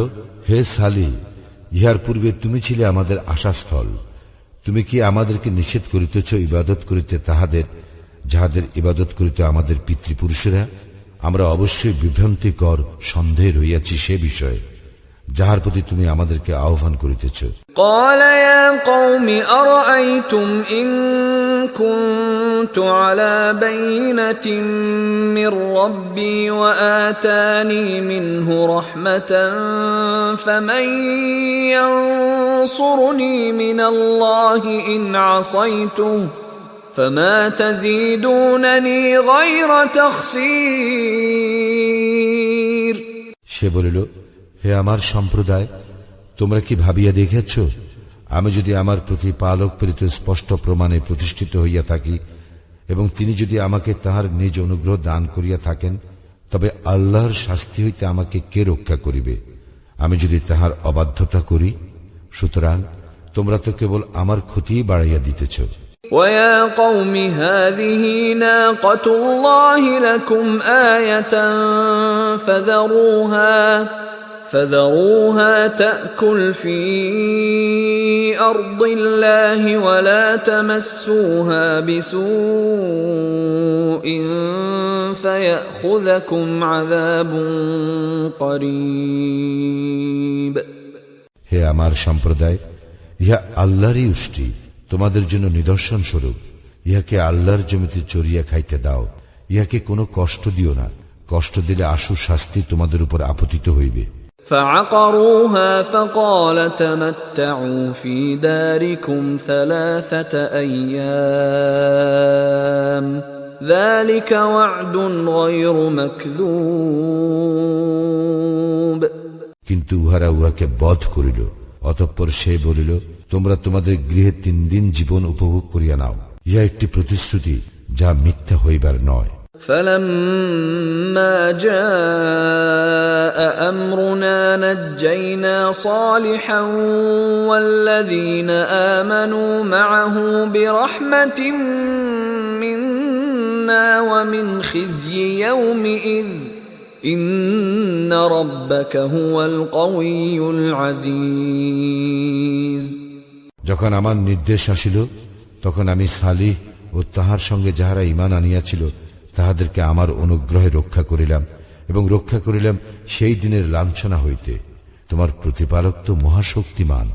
হে সালি, ইহার পূর্বে তুমি ছিলে আমাদের আশাস্থল। তুমি কি আমাদেরকে নিষেধ করিতেছ ইবাদত করিতে যাহাদের ইবাদত করিতে আমাদের পিতৃপুরুষেরা? আমরা অবশ্যই বিভ্রান্তিকর সন্দেহে রইয়াছি সে বিষয়ে যাহার প্রতি তুমি আমাদেরকে আহ্বান করিতেছ। قال يا قوم أرأيتم إن كنت على بينة من ربي وآتاني منه رحمة فمن ينصرني من الله إن عصيته فما تزيدونني غير تخسير সে বলিল, হে আমার সম্প্রদায়, তোমরা কি ভাবিয়া দেখেছ, আমি যদি আমার প্রতিপালক প্রেরিত স্পষ্ট প্রমাণে প্রতিষ্ঠিত হইয়া থাকি এবং তিনি যদি আমাকে তাহার নিজ অনুগ্রহ দান করিয়া থাকেন, তবে আল্লাহর শাস্তি হইতে আমাকে কে রক্ষা করিবে আমি যদি তাহার অবাধ্যতা করি? সুতরাং তোমরা তো কেবল আমার ক্ষতিই বাড়াইয়া দিতেছ। وَيَا قَوْمِ هَٰذِهِ نَاقَةُ اللَّهِ لَكُمْ آيَةً فَذَرُوهَا تَأْكُلْ فِي أَرْضِ اللَّهِ وَلَا تَمَسُّوهَا بِسُوءٍ فَيَأْخُذَكُمْ عَذَابٌ قَرِيبٌ হে আমার সম্প্রদায়, ইহা আল্লাহরই উষ্টি, তোমাদের জন্য নিদর্শন স্বরূপ। ইহাকে আল্লাহর জমিতে চড়িয়া খাইতে দাও, ইহাকে কোনো কষ্ট দিও না, কষ্ট দিলে আশু শাস্তি তোমাদের উপর আপতিত হইবে। فعقروها فقال تمتعوا في داركم 3 أيام ذلك وعد غير مكذوب কিন্তু উহারা উহাকে বধ করিল। অতঃপর সে বলিল, তোমরা তোমাদের গৃহে 3 দিন জীবন উপভোগ করিয়া নাও, ইহা একটি প্রতিশ্রুতি যা মিথ্যা হইবার নয়। فلما جاء أمرنا نجينا صالحا والذين آمنوا معه برحمة منا ومن خزي يومئذ إن ربك هو القوي العزيز যখন আমার নির্দেশ আসিল, তখন আমি সালিহ ও তাহার সঙ্গে যাহারা ঈমান আনিয়াছিল তাহাদেরকে আমার অনুগ্রহে রক্ষা করিলাম এবং রক্ষা করিলাম সেই দিনের লাঞ্ছনা হইতে। তোমার প্রতিপালক তো মহাশক্তিমান,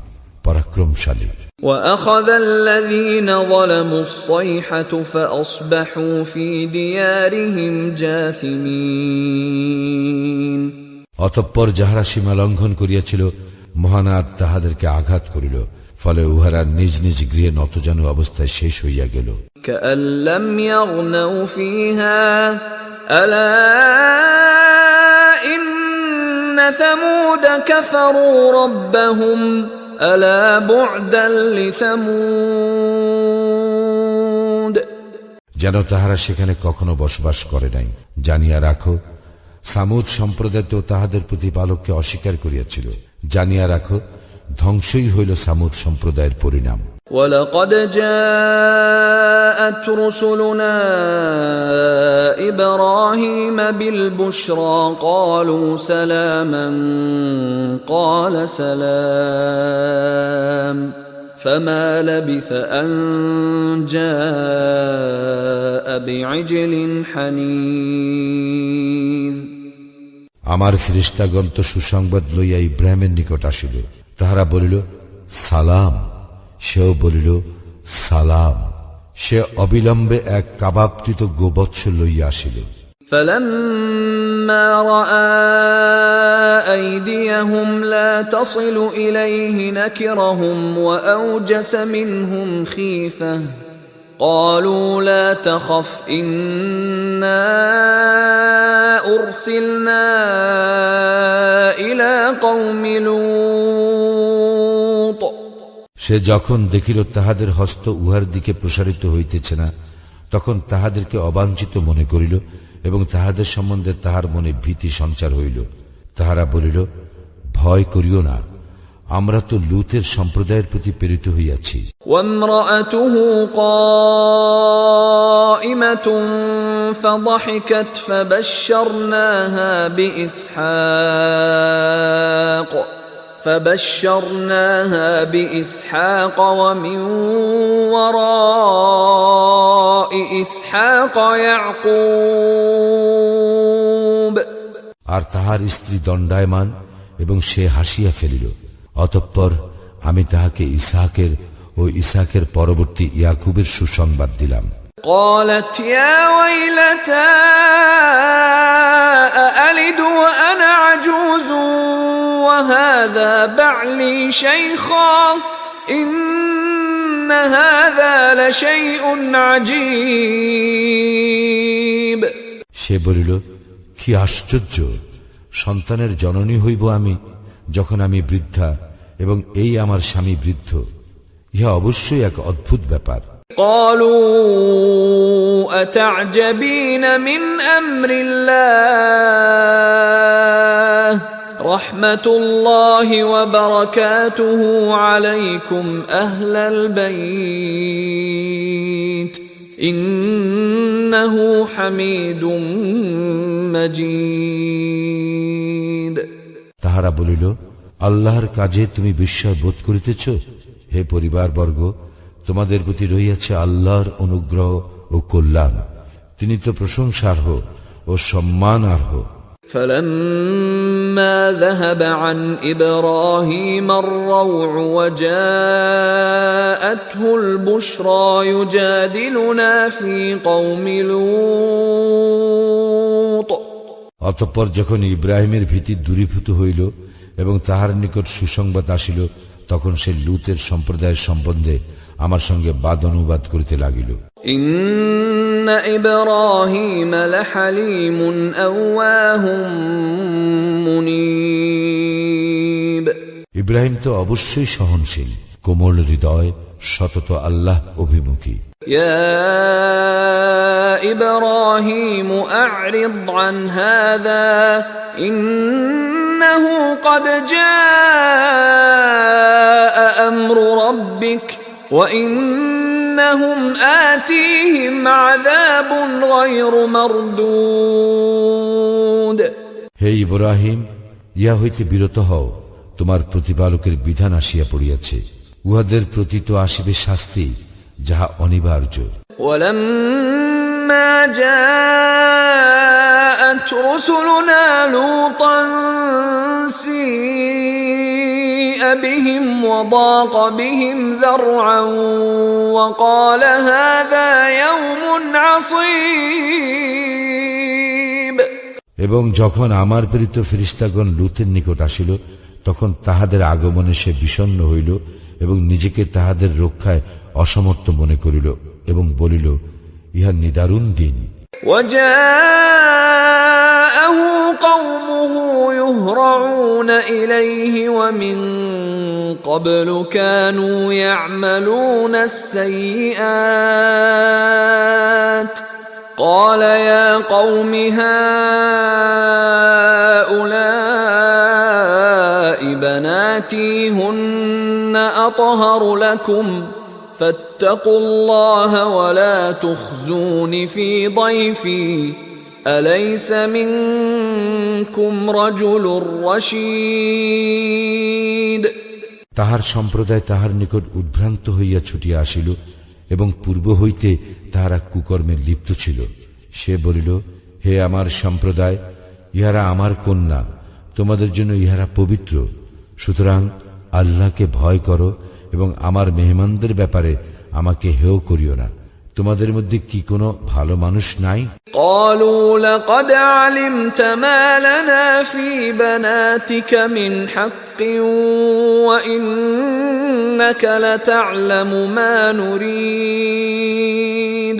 পরাক্রমশালী। وأخذ الذين ظلموا الصيحة فأصبحوا في ديارهم جاثمين অতঃপর যাহারা সীমা লঙ্ঘন করিয়াছিল, মহানাদ তাহাদেরকে আঘাত করিল, ফলে উহারা নিজ নিজ গৃহে নতজানু অবস্থায় শেষ হইয়া গেল। كأن لم يغنوا فيها ألا إن ثمود كفروا ربهم ألا بعدا لثمود যেন তাহারা সেখানে কখনো বসবাস করে নাই। জানিয়া রাখো, সামুদ সম্প্রদায় তো তাহাদের প্রতিপালককে অস্বীকার করিয়াছিল। জানিয়া রাখো, ধ্বংসই হইল সামুদ সম্প্রদায়ের পরিণাম। ولقد جاءت رسلنا إبراهيم بالبشرى قالوا سلاما قال سلام فما لبث أن جاء بعجل حنيذ আমার ফেরেশতাগণ তো সুসংবাদ লইয়া ইব্রাহিমের নিকট আসিল। তাহারা বলিল, সালাম। সেও বলিল, সালাম। সে অবিলম্বে এক কাবাবকৃত গোবৎস লইয়া আসিল। فلما رأى أيديهم لا تصل إليه نكرهم وأوجس منهم خيفة قالوا لا تخف إنا أرسلنا إلى قوم لوط সে যখন দেখিল তাহাদের হস্ত উহার দিকে প্রসারিত হইতেছে না, তখন তাহাদেরকে অবাঞ্ছিত মনে করিল এবং তাহাদের সম্বন্ধে তাহার মনে ভীতি সঞ্চার হইল। তাহারা বলিল, ভয় করিও না, আমরা তো লূতের সম্প্রদায়ের প্রতি প্রেরিত হইয়াছি। وامرأته قائمة فضحكت فبشرناها بإسحاق ومن وراء إسحاق يعقوب। আর তাহার স্ত্রী দণ্ডায়মান এবং সে হাসিয়া ফেলিল। অতঃপর আমি তাহাকে ইসহাকের ও ইসহাকের পরবর্তী ইয়াকুবের সুসংবাদ দিলাম। قالت يا ويلتى أألد وأنا عجوز وهذا بعلي شيخا إن هذا لشيء عجيب। সে বলিল, কি আশ্চর্য! সন্তানের জননী হইব আমি যখন আমি বৃদ্ধা এবং এই আমার স্বামী বৃদ্ধ। ইহা অবশ্যই এক অদ্ভুত ব্যাপার। قالوا أتعجبين من أمر الله رحمة الله وبركاته عليكم أهل البيت إنه حميد مجيد। তাহারা বলিল, আল্লাহর কাজে তুমি বিস্ময় বোধ করিতেছ? হে পরিবারবর্গ, তোমাদের প্রতি রহিয়াছে আল্লাহর অনুগ্রহ ও কল্যাণ। তিনি তো প্রশংসার্হ ও সম্মানার্হ। فلما ذهب عن إبراهيم الروع وجاءته البشرى يجادلنا في قوم لوط। অতঃপর যখন ইব্রাহিমের ভীতি দূরীভূত হইল এবং তাহার নিকট সুসংবাদ আসিল, তখন সে লূতের সম্প্রদায়ের সম্বন্ধে আমার সঙ্গে বাদ অনুবাদ করিতে লাগিল। ইন্না ইব্রাহিম লাহালিমুন আওয়াহুম মুনীব। ইব্রাহিম তো অবশ্যই সহনশীল, কোমল হৃদয়, সতত আল্লাহ অভিমুখী। ইয়া ইব্রাহিম আ'রিদ আন হাযা ইন্নাহু ক্বাদ জাআ আমরু রাব্বিক وَإِنَّهُمْ آتِيهِمْ عَذَابٌ غَيْرُ مَرْدُودٍ। হে ইব্রাহিম, ইহা হইতে বিরত হও, তোমার প্রতিপালকের বিধান আসিয়া পড়িয়াছে, উহাদের প্রতি তো আসিবে শাস্তি যাহা অনিবার্য। وَلَمَّا جَاءَتْ رُسُلُنَا لُوطًا سِيءَ بِهِمْ وَضَاقَ بِهِمْ ذَرْعًا وَقَالَ هَذَا يَوْمٌ عَصِيبٌ। এবং যখন আমার প্রেরিত ফেরেশতাগণ লূতের নিকট আসিল, তখন তাহাদের আগমনে সে বিষণ্ণ হইল এবং নিজেকে তাহাদের রক্ষায় অসমর্থ মনে করিল এবং বলিল, ইহা নিদারুণ দিন। وَجَاءَهُ قَوْمُهُ يُهْرَعُونَ إِلَيْهِ وَمِن قَبْلُ كَانُوا يَعْمَلُونَ السَّيِّئَاتِ قَالَ يَا قَوْمِ هَؤُلَاءِ بَنَاتِي هُنَّ أَطْهَرُ لَكُمْ فَاتَّقُوا اللَّهَ وَلَا تُخْزُونِ فِي ضَيْفِي أَلَيْسَ مِنكُمْ رَجُلٌ رَشِيدٌ। তাহার সম্প্রদায় তাহার নিকট উদ্ভ্রান্ত হইয়া ছুটিয়া আসিল এবং পূর্ব হইতে তাহারা কুকর্মে লিপ্ত ছিল। সে বলিল, হে আমার সম্প্রদায়, ইহারা আমার কন্যা, তোমাদের জন্য ইহারা পবিত্র, সুতরাং আল্লাহকে ভয় করো এবং আমার মেহমানদের ব্যাপারে আমাকে হেয় করিও না। তোমাদের মধ্যে কি কোনো ভালো মানুষ নাই? قالوا لقد علمت ما لنا في بناتك من حق وإنك لتعلم ما نريد।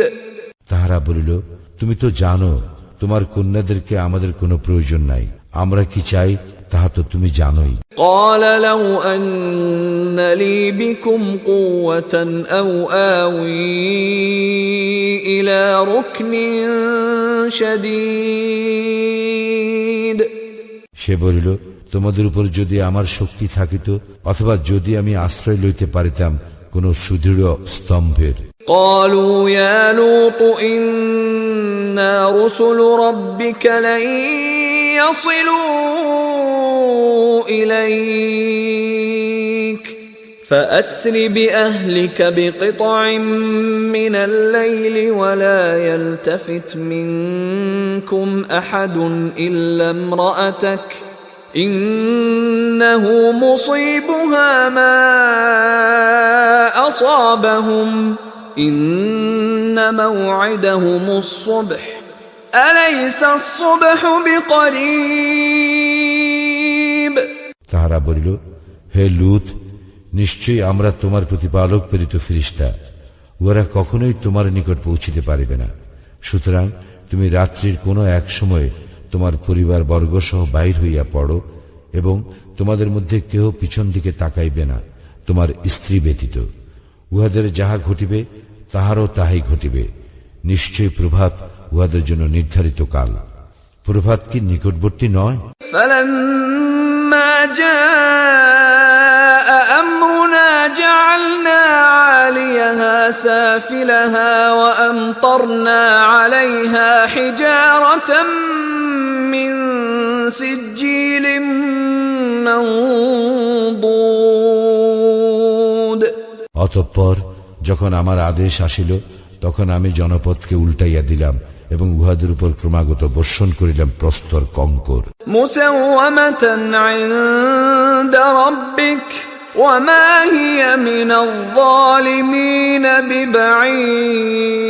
তাহারা বলিল, তুমি তো জানো তোমার কন্যাদেরকে আমাদের কোনো প্রয়োজন নাই, আমরা কি চাই তাহা তো তুমি জানোই। قال لو أن لي بكم قوة أو آوي إلى ركن شديد। সে বলিল, তোমাদের উপর যদি আমার শক্তি থাকিত, অথবা যদি আমি আশ্রয় লইতে পারিতাম কোন সুদৃঢ় স্তম্ভের। قالوا يا لوط إنا رسل ربك لن يصلوا إليك فأسر بأهلك بقطع من الليل ولا يلتفت منكم أحد إلا امرأتك إنه مصيبها ما أصابهم إن موعدهم الصبح أليس الصبح بقريب তাহারা বলিল, হে লূত, নিশ্চয়ই আমরা তোমার প্রতিপালক প্রেরিত ফেরেশতা, উহারা কখনোই তোমার নিকট পৌঁছিতে পারিবে না। সুতরাং তুমি রাত্রির কোনো এক সময়ে তোমার পরিবার বর্গ সহ বাহির হইয়া পড়ো, এবং তোমাদের মধ্যে কেহ পিছন দিকে তাকাইবে না তোমার স্ত্রী ব্যতীত। উহাদের যাহা ঘটিবে তাহারও তাহাই ঘটিবে। নিশ্চয়ই প্রভাত উহাদের জন্য নির্ধারিত কাল। প্রভাত কি নিকটবর্তী নয়? فلما جاء أمرنا جعلنا عاليها سافلها وأمطرنا عليها حجارة من سجيل منضود অতঃপর যখন আমার আদেশ আসিল, তখন আমি জনপদকে উল্টাইয়া দিলাম এবং উহাদের উপর ক্রমাগত বর্ষণ করিলাম প্রস্তর কঙ্কর। مسومة عند ربك وما هي من الظالمين ببعيد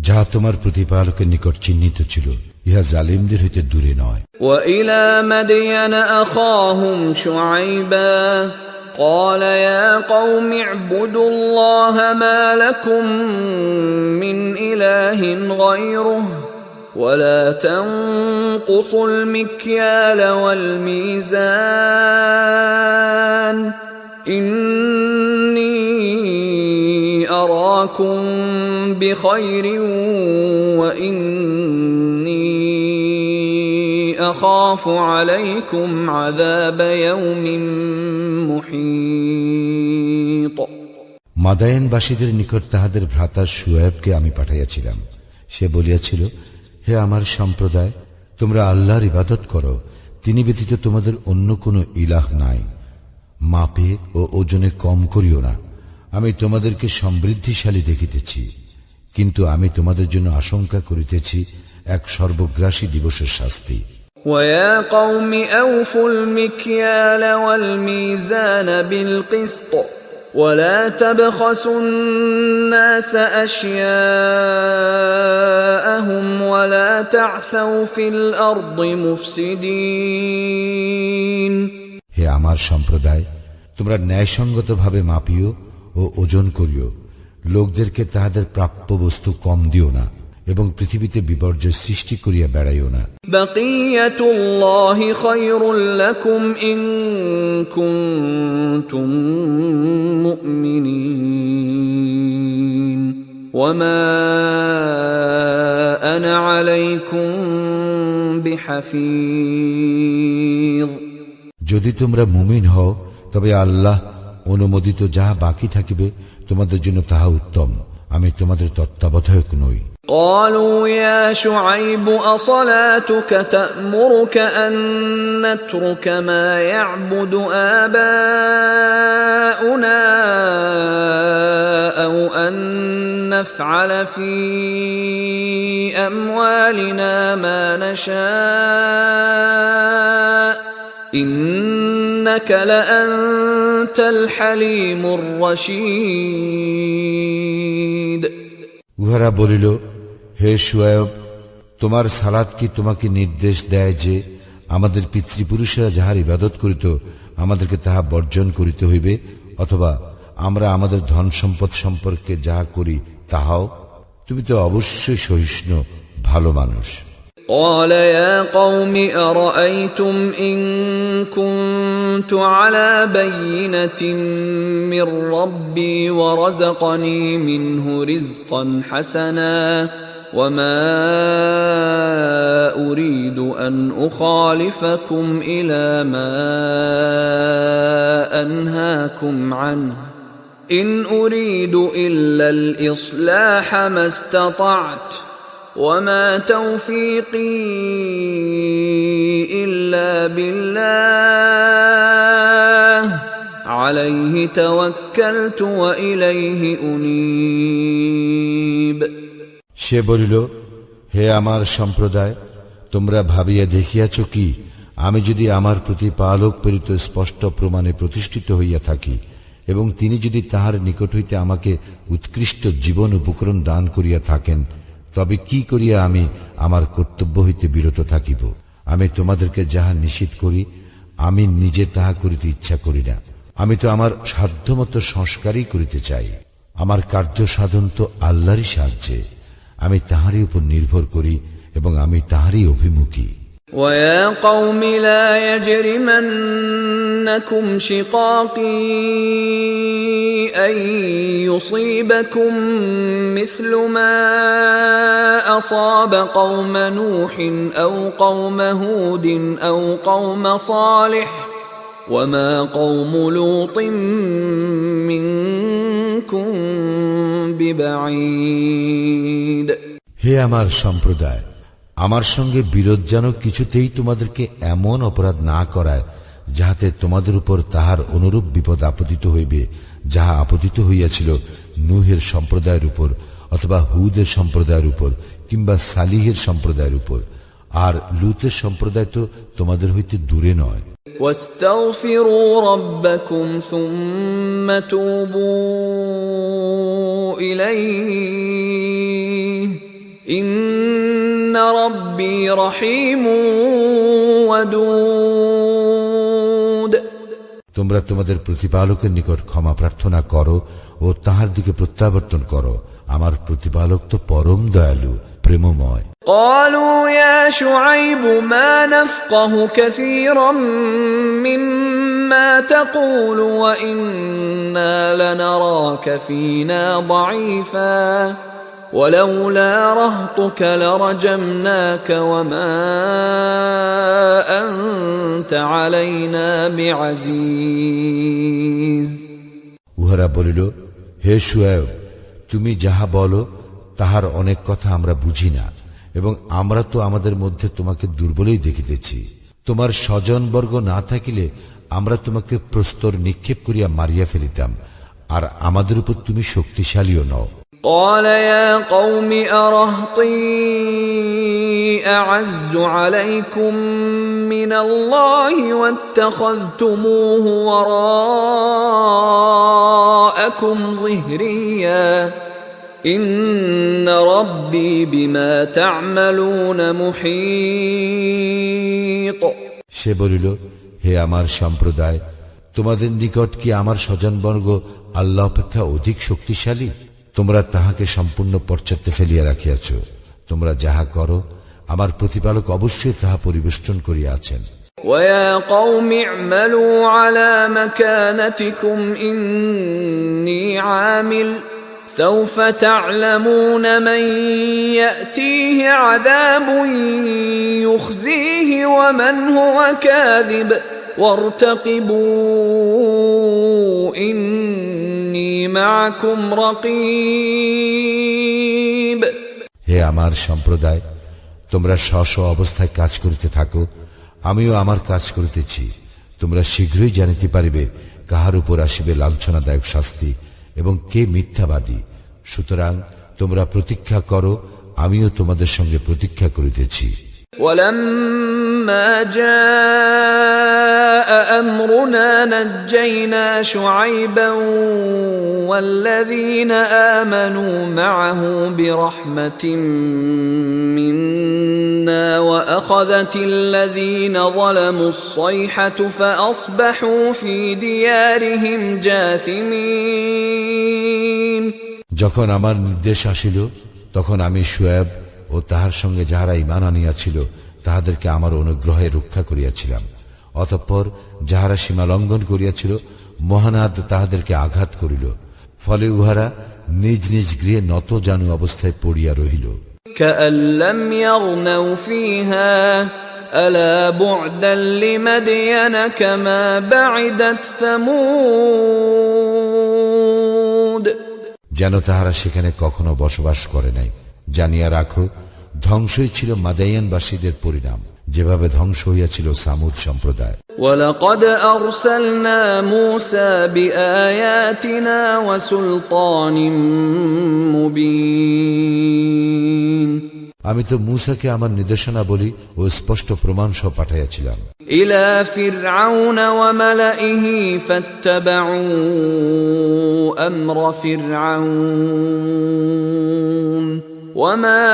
যাহা তোমার প্রতিপালকের নিকট চিহ্নিত ছিল, ইহা জালিমদের হইতে দূরে নয়। وإلى مدين أخاهم شعيبا قال يا قوم اعبدوا الله ما لكم من إله غيره ولا تنقصوا المكيال والميزان إني أراكم بخير وإني أخاف عليكم عذاب يوم محيط মাদায়েনবাসীদের নিকট তাহাদের ভ্রাতা শুয়ায়বকে আমি পাঠাইয়াছিলাম। সে বলিয়াছিল, হে আমার সম্প্রদায়, তোমরা আল্লাহর ইবাদত করো, তিনি ব্যতীত তোমাদের অন্য কোনো ইলাহ নাই। মাপে ও ওজনে কম করিও না। আমি তোমাদেরকে সমৃদ্ধিশালী দেখিতেছি, কিন্তু আমি তোমাদের জন্য আশঙ্কা করিতেছি এক সর্বগ্রাসী দিবসের শাস্তি। ويا قوم أوفوا المكيال والميزان بالقسط ولا تبخسوا الناس أشياءهم ولا تعثوا في الأرض مفسدين হে আমার সম্প্রদায়, তোমরা ন্যায়সঙ্গতভাবে মাপিও ও ওজন করিও। লোকদেরকে তাহাদের প্রাপ্য বস্তু কম দিও না এবং পৃথিবীতে বিপর্যয় সৃষ্টি করিয়া বেড়াইও না। بقية الله خير لكم إن كنتم مؤمنين وما أنا عليكم بحفيظ যদি তোমরা মুমিন হও, তবে আল্লাহ অনুমোদিত যাহা বাকি থাকিবে তোমাদের জন্য তাহা উত্তম। আমি তোমাদের তত্ত্বাবধায়ক নই। قالوا يا شعيب أصلاتك تأمرك أن نترك ما يعبد آباؤنا أو أن نفعل في أموالنا ما نشاء إنك لأنت الحليم الرشيد উহারা বলিল, হে শুয়ায়ব, তোমার সালাত কি তোমাকে নির্দেশ দেয় যে আমাদের পিতৃপুরুষেরা যাহার ইবাদত করিত আমাদেরকে তাহা বর্জন করিতে হইবে, অথবা আমরা আমাদের ধন সম্পদ সম্পর্কে যাহা করি তাহাও? তুমি তো অবশ্যই সহিষ্ণু, ভালো মানুষ। قال يا قوم أرأيتم إن كنت على بينة من ربي ورزقني منه رزقا حسنا وما أريد أن أخالفكم إلى ما أنهاكم عنه إن أريد إلا الإصلاح ما استطعت وما توفيقي إلا بالله عليه توكلت وإليه أنيب সে বলিল, হে আমার সম্প্রদায়, তোমরা ভাবিয়া দেখিয়াছ কি, আমি যদি আমার প্রতিপালক প্রেরিত স্পষ্ট প্রমাণে প্রতিষ্ঠিত হইয়া থাকি এবং তিনি যদি তাহার নিকট হইতে আমাকে উৎকৃষ্ট জীবন উপকরণ দান করিয়া থাকেন, তবে কি করিয়া আমি আমার কর্তব্য হইতে বিরত থাকিব? আমি তোমাদেরকে যাহা নিষেধ করি, আমি নিজে তাহা করিতে ইচ্ছা করি না। আমি তো আমার সাধ্যমতো সংস্কারই করিতে চাই। আমার কার্য সাধন তো আল্লাহরই সাহায্যে। আমি তাহারই উপর নির্ভর করি এবং আমি তাহারই অভিমুখী। ويا قوم لا يجرمنكم شقاقي أن يصيبكم مثل ما أصاب قوم نوح أو قوم هود أو قوم صالح وما قوم لوط منكم ببعيد হে আমার সম্প্রদায়, আমার সঙ্গে বিরোধ যেন কিছুতেই তোমাদেরকে এমন অপরাধ না করায় যাহাতে তোমাদের উপর তাহার অনুরূপ বিপদ আপতিত হইবে যাহা আপতিত হইয়াছিল নূহের সম্প্রদায়ের উপর অথবা হুদের সম্প্রদায়ের উপর কিংবা সালিহের সম্প্রদায়ের উপর। আর লুতের সম্প্রদায় তো তোমাদের হইতে দূরে নয়। واستغفروا ربكم ثم توبوا إليه إن ربي رحيم ودود তোমরা তোমাদের প্রতিপালকের নিকট ক্ষমা প্রার্থনা করো ও তাহার দিকে প্রত্যাবর্তন করো। আমার প্রতিপালক তো পরম দয়ালু, প্রেমময়। قالوا يا شعيب ما نفقه كثيرا مما تقول وإنا لنراك فينا ضعيفا ولولا رهطك لرجمناك وما أنت علينا بعزيز উহারা বলিল, হে শুআয়ব, তুমি যাহা বলো তাহার অনেক কথা আমরা বুঝি না এবং আমরা তো আমাদের মধ্যে তোমাকে দুর্বলই দেখিতেছি। তোমার স্বজনবর্গ না থাকিলে আমরা তোমাকে প্রস্তর নিক্ষেপ করিয়া মারিয়া ফেলিতাম, আর আমাদের উপর তুমি শক্তিশালীও নও। قال يا قوم أرهطي أعز عليكم من الله واتخذتموه وراءكم ظهريا إن ربي بما تعملون محيط সে বলিল, হে আমার সম্প্রদায়, তোমাদের নিকট কি আমার স্বজনবর্গ আল্লাহ অপেক্ষা অধিক শক্তিশালী? তোমরা তাহাকে সম্পূর্ণ পশ্চাতে ফেলিয়া রাখিয়াছ। তোমরা যাহা করো আমার প্রতিপালক অবশ্যই তাহা পরিবেষ্টন করিয়া আছেন। ويا قوم اعملوا على مكانتكم إني عامل سوف تعلمون من يأتيه عذاب يخزيه ومن هو كاذب وارتقبوا إني معكم رقيب হে আমার সম্প্রদায়, তোমরা স্ব অবস্থায় কাজ করিতে থাকো, আমিও আমার কাজ করিতেছি। তোমরা শীঘ্রই জানিতে পারিবে কাহার উপর আসিবে লাঞ্ছনাদায়ক শাস্তি এবং কে মিথ্যাবাদী। সুতরাং তোমরা প্রতীক্ষা করো, আমিও তোমাদের সঙ্গে প্রতীক্ষা করিতেছি। ولما جاء أمرنا نجينا شعيبا والذين آمنوا معه برحمة منا وأخذت الذين ظلموا الصيحة فأصبحوا في ديارهم جاثمين যখন আমার নির্দেশ আসিল, তখন আমি শুআয়ব ও তাহার সঙ্গে যাহারা ঈমান আনিয়াছিল তাহাদেরকে আমার অনুগ্রহে রক্ষা করিয়াছিলাম। অতঃপর যাহারা সীমা লঙ্ঘন করিয়াছিল মহানাদ তাহাদেরকে আঘাত করিল, ফলে উহারা নিজ নিজ গৃহে নত জানু অবস্থায় পড়িয়া রহিল। كأن لم يغنوا فيها ألا بعدا لمدين كما بعدت ثمود যেন তাহারা সেখানে কখনো বসবাস করে নাই। জানিয়া রাখো, ধ্বংসই ছিল মাদায়ানবাসীদের পরিণাম, যেভাবে ধ্বংস হইয়াছিল সামুদ সম্প্রদায়। ولقد أرسلنا موسى بآياتنا وسلطان مبين আমি তো মূসাকে আমার নির্দেশনা বলি ও স্পষ্ট প্রমাণ সহ পাঠাইয়াছিলাম إلى فرعون وملئه فاتبعوا أمر فرعون وما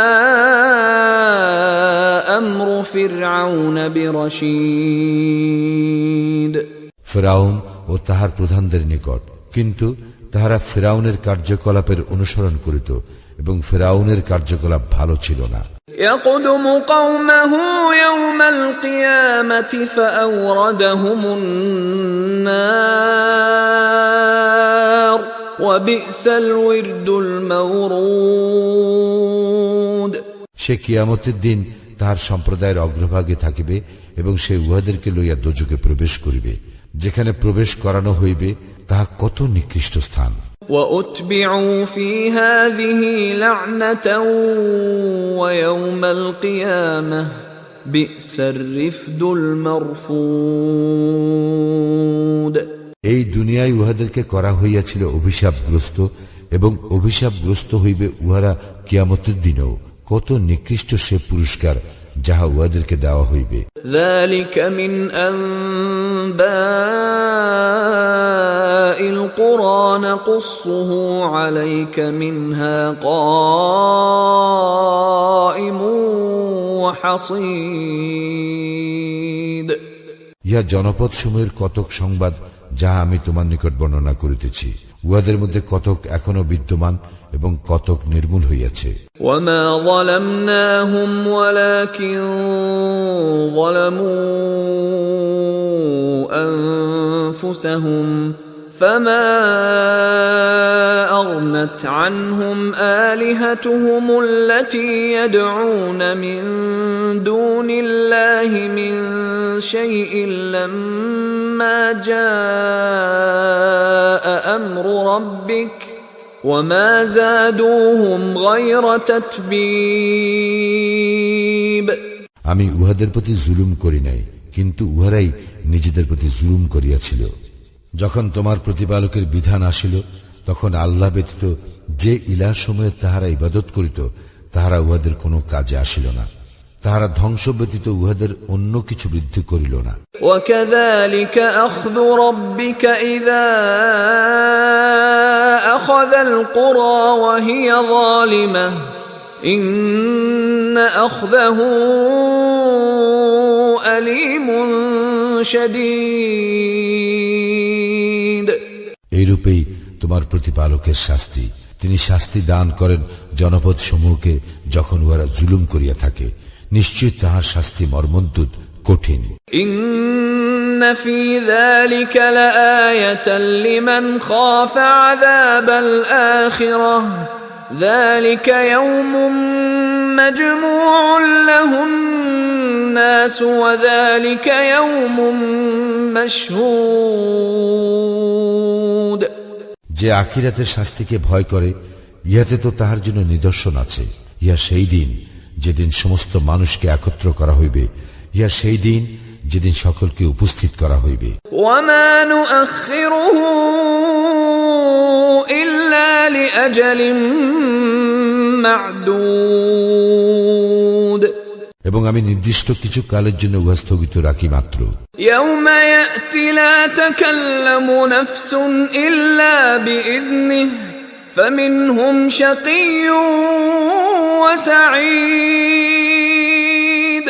أمر فرعون برشيد ফিরআউন ও তাহার প্রধানদের নিকট, কিন্তু তাহারা ফিরআউনের কার্যকলাপের অনুসরণ করিত এবং ফিরআউনের কার্যকলাপ ভালো ছিল না। يقدم قومه يوم القيامة فأوردهم النار وبئس الورد المورود সে কিয়ামতের দিন তাহার সম্প্রদায়ের অগ্রভাগে থাকিবে এবং সে উহাদেরকে লইয়া দোজকে প্রবেশ করিবে, যেখানে প্রবেশ করানো হইবে তাহা কত নিকৃষ্ট স্থান। وأتبعوا في هذه لعنة ويوم القيامة بئس الرفد المرفود এই দুনিয়ায় উহাদেরকে করা হইয়াছিল অভিশাপগ্রস্ত এবং অভিশাপগ্রস্ত হইবে উহারা কিয়ামতের দিনেও। কত নিকৃষ্ট সে পুরস্কার যাহা উহাদেরকে দেওয়া হইবে। ذلك من أنباء القرى نقصه عليك منها قائم وحصيد ইহা জনপদ সমূহের কতক সংবাদ যাহা আমি তোমার নিকট বর্ণনা করিতেছি, উহাদের মধ্যে কতক এখনো বিদ্যমান এবং কতক নির্মূল হইয়াছে। وما ظلمناهم ولكن ظلموا أنفسهم فما أغنت عنهم آلهتهم التي يدعون من دون الله من شيء لما جاء أمر ربك وما زادوهم غير تتبيب আমি উহাদের প্রতি জুলুম করি নাই, কিন্তু উহারাই নিজেদের প্রতি জুলুম করিয়াছিল। যখন তোমার প্রতিপালকের বিধান আসিল, তখন আল্লাহ ব্যতীত যে ইলাহসমূহের তাহারা ইবাদত করিত তাহারা উহাদের কোনো কাজে আসিল না। তাহারা ধ্বংস ব্যতীত উহাদের অন্য কিছু বৃদ্ধি করিল না। وكذلك أخذ ربك إذا أخذ القرى وهي ظالمة إن أخذه أليم شديد এইরূপেই তোমার প্রতিপালকের শাস্তি, তিনি শাস্তি দান করেন জনপদ সমূহকে যখন উহারা জুলুম করিয়া থাকে। নিশ্চয় তাহার শাস্তি মর্মন্তুদ, কঠিন। إن في ذلك لآية لمن خاف عذاب الآخرة ذلك يوم مجموع له الناس وذلك يوم مشهود যে আখিরাতের শাস্তিকে ভয় করে, ইহাতে তো তাহার জন্য নিদর্শন আছে। ইহা সেই দিন যেদিন সমস্ত মানুষকে একত্র করা হইবে, ইহা সেই দিন যেদিন সকলকে উপস্থিত করা হইবে। وما نؤخره إلا لأجل معدود এবং আমি নির্দিষ্ট কিছু কালের জন্য উহা স্থগিত রাখি মাত্র। يوم يأتي لا تكلم نفس إلا بإذنه فمنهم شقي وسعيد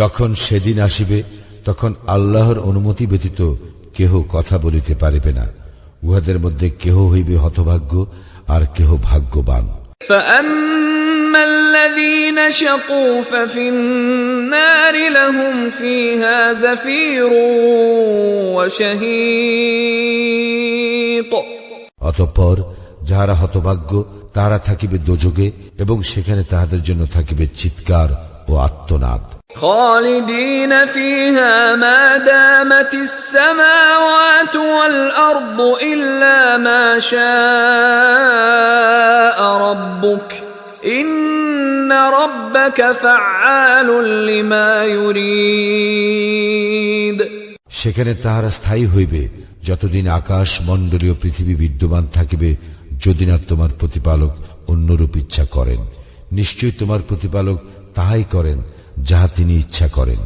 যখন সেদিন আসিবে, তখন আল্লাহর অনুমতি ব্যতীত কেহ কথা বলিতে পারিবে না। উহাদের মধ্যে কেহ হইবে হতভাগ্য আর কেহ ভাগ্যবান। فأما الذين شقوا ففي النار لهم فيها زفير وشهيق অতঃপর যাহারা হতভাগ্য তাহারা থাকিবে দোজগে এবং সেখানে তাহাদের জন্য থাকিবে চিৎকার ও আর্তনাদ। خالدين فيها ما دامت السماوات والأرض إلا ما شاء ربك إن ربك فعال لما يريد সেখানে তাহারা স্থায়ী হইবে যতদিন আকাশ মণ্ডলীয় পৃথিবী বিদ্যমান থাকিবে, যদি না তোমার প্রতিপালক অন্যরূপ ইচ্ছা করেন। নিশ্চয়ই তোমার প্রতিপালক তাহাই করেন যাহা তিনি ইচ্ছা করেন।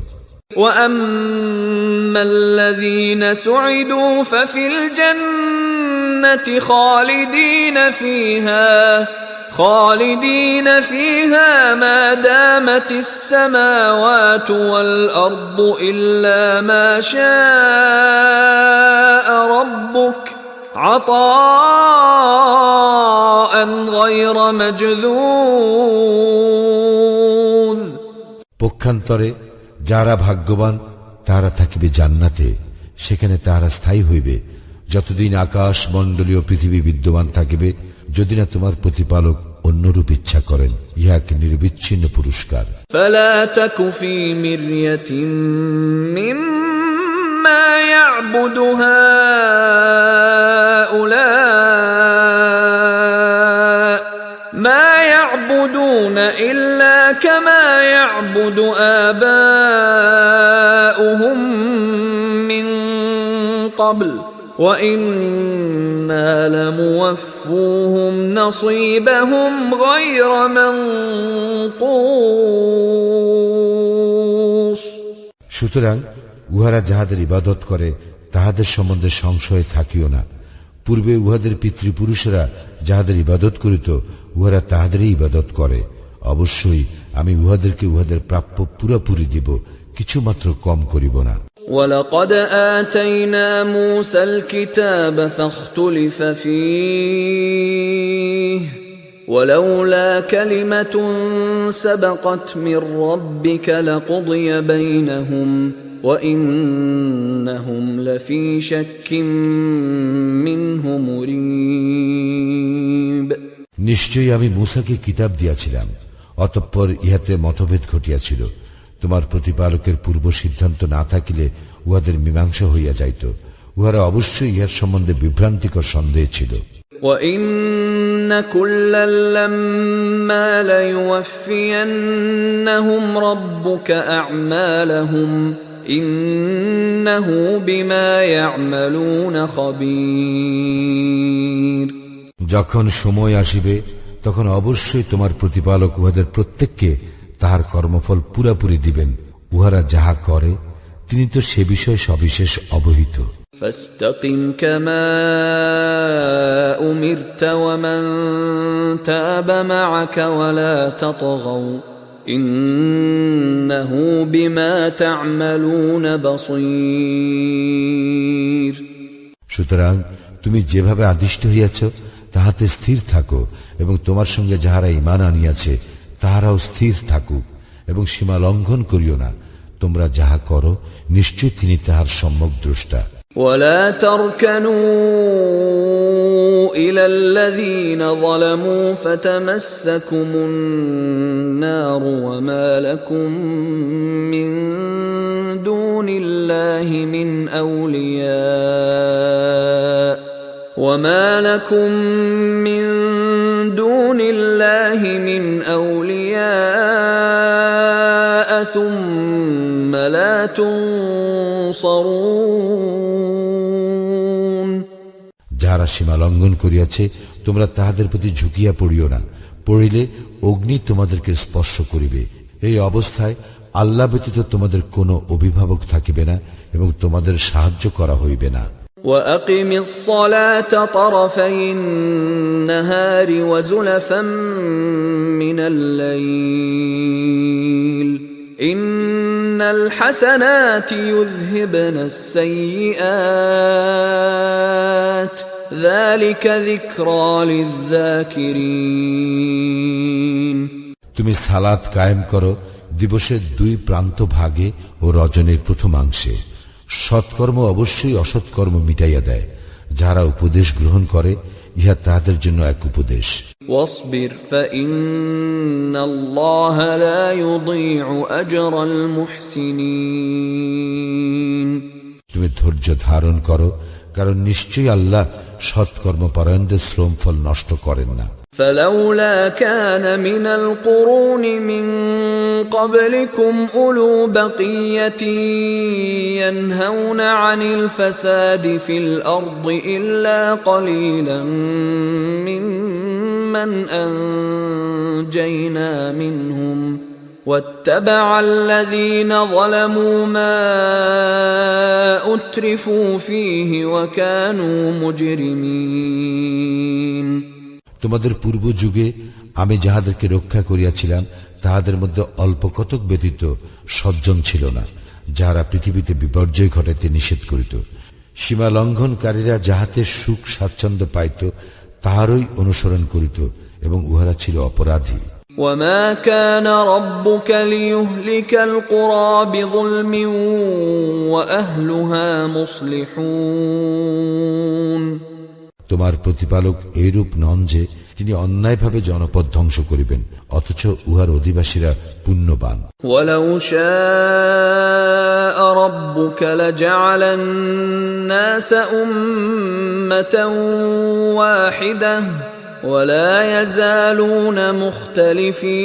وأما الذين سعدوا ففي الجنة خالدين فيها ما دامت السماوات والأرض إلا ما شاء ربك عطاء غير مجذوذ পক্ষান্তরে যারা ভাগ্যবান তারা থাকিবে জান্নাতে, সেখানে তারা স্থায়ী হইবে যতদিন আকাশ মণ্ডলীয় পৃথিবী বিদ্যমান থাকিবে, যদি না তোমার প্রতিপালক অন্যরূপ ইচ্ছা করেন। ইহা এক নির্বিচ্ছিন্ন পুরস্কার। فلا تك في مرية مما يعبد هؤلاء ما يعبدون إلا كما يعبد آباؤهم من قبل وَإِنَّا لَمُوَفُّوهُمْ نَصِيبَهُمْ غَيْرَ مَنْقُوصٍ সুতরাং উহারা যাহাদের ইবাদত করে তাহাদের সম্বন্ধে সংশয় থাকিও না। পূর্বে উহাদের পিতৃপুরুষেরা যাহাদের ইবাদত করিত উহারা তাহাদেরই ইবাদত করে। অবশ্যই আমি উহাদেরকে উহাদের প্রাপ্য পুরাপুরি দিব, কিছুমাত্র কম করিব না। وَلَقَدْ آتَيْنَا مُوسَى الْكِتَابَ فَاخْتُلِفَ فِيهِ وَلَوْلَا كَلِمَةٌ سَبَقَتْ مِنْ رَبِّكَ لَقُضِيَ بَيْنَهُمْ وَإِنَّهُمْ لَفِي شَكٍّ مِّنْهُ مُرِيبٍ নিশ্চয়ই আমি মূসাকে কিতাব দিয়াছিলাম, অতঃপর ইহাতে মতভেদ ঘটিয়াছিল। তোমার প্রতিপালকের পূর্ব সিদ্ধান্ত না থাকিলে উহাদের মীমাংসা হইয়া যাইত। উহারা অবশ্যই ইহার সম্বন্ধে বিভ্রান্তিকর সন্দেহ ছিল। وَإِنَّ كُلًّا لَّمَّا لَيُوَفِّيَنَّهُمْ رَبُّكَ أَعْمَالَهُمْ إِنَّهُ بِمَا يَعْمَلُونَ خَبِيرٌ যখন সময় আসিবে তখন অবশ্যই তোমার প্রতিপালক উহাদের প্রত্যেককে তাহার কর্মফল পুরাপুরি দিবেন। উহারা যাহা করে তিনি তো সে বিষয়ে সবিশেষ অবহিত। فاستقم كما أمرت ومن تاب معك ولا تطغوا إنه بما تعملون بصير সুতরাং তুমি যেভাবে আদিষ্ট হইয়াছ তাহাতে স্থির থাকো, এবং তোমার সঙ্গে যাহারা ঈমান আনিয়াছে তাহারাও স্থির থাকুক, এবং সীমা লঙ্ঘন করিও না। তোমরা যাহা করো নিশ্চয় তিনি তাহার সম্যক দ্রষ্টা। ولا تركنوا إلى الذين ظلموا فتمسكم النار وما لكم من دون الله من أولياء ثم لا تنصرون যাহারা সীমা লঙ্ঘন করিয়াছে তোমরা তাহাদের প্রতি ঝুঁকিয়া পড়িও না, পড়িলে অগ্নি তোমাদেরকে স্পর্শ করিবে। এই অবস্থায় আল্লাহ ব্যতীত তোমাদের কোনো অভিভাবক থাকিবে না এবং তোমাদের সাহায্য করা হইবে না। وَأَقِمِ الصَّلَاةَ طَرَفَيِ النَّهَارِ وَزُلَفًا مِّنَ اللَّيْلِ إِنَّ الْحَسَنَاتِ يُذْهِبْنَ السَّيِّئَاتِ ذَلِكَ ذِكْرَى لِلذَّاكِرِينَ তুমি সালাত কায়েম করো দিবসের দুই প্রান্ত ভাগে ও রজনীর প্রথমাংশে। সৎকর্ম অবশ্যই অসৎকর্ম মিটাইয়া দেয়। যারা উপদেশ গ্রহণ করে ইহা তাদের জন্য এক উপদেশ। واصبر فإن الله لا يضيع أجر المحسنين তুমি ধৈর্য ধারণ করো, কারণ নিশ্চয়ই আল্লাহ সৎকর্মপরায়ণদের শ্রম ফল নষ্ট করেন না। فلولا كان من القرون من قبلكم أولو بقية ينهون عن الفساد في الأرض إلا قليلا ممن أنجينا منهم واتبع الذين ظلموا ما أترفوا فيه وكانوا مجرمين তোমাদের পূর্ব যুগে আমি যাহাদেরকে রক্ষা করিয়াছিলাম তাহাদের মধ্যে অল্প কতক ব্যতীত সজ্জন ছিল না, যাহারা পৃথিবীতে বিপর্যয় ঘটাইতে নিষেধ করিত। সীমা লঙ্ঘনকারীরা যাহাতে সুখ স্বাচ্ছন্দ্য পাইত তাহারই অনুসরণ করিত এবং উহারা ছিল অপরাধী। وما كان ربك ليهلك القرى بظلم وأهلها مصلحون তোমার প্রতিপালক এইরূপ নন যে তিনি অন্যায়ভাবে জনপদ ধ্বংস করিবেন, অথচ উহার অধিবাসীরা পুণ্যবান। ولو شاء ربك لجعل الناس أمة واحدة ولا يزالون مختلفين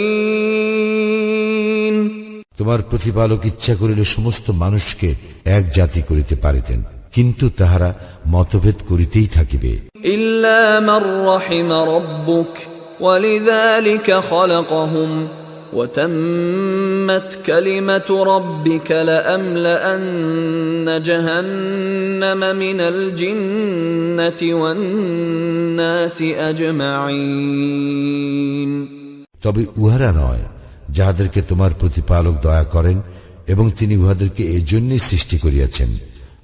তোমার প্রতিপালক ইচ্ছা করিলে সমস্ত মানুষকে এক জাতি করিতে পারিতেন, কিন্তু তাহারা মতভেদ করিতেই থাকিবে। إلا من رحم ربك ولذلك خلقهم وتمت كلمة ربك لأملأن جهنم من الجنة والناس أجمعين তবে উহারা নয় যাহাদেরকে তোমার প্রতিপালক দয়া করেন, এবং তিনি উহাদেরকে এজন্যই সৃষ্টি করিয়াছেন,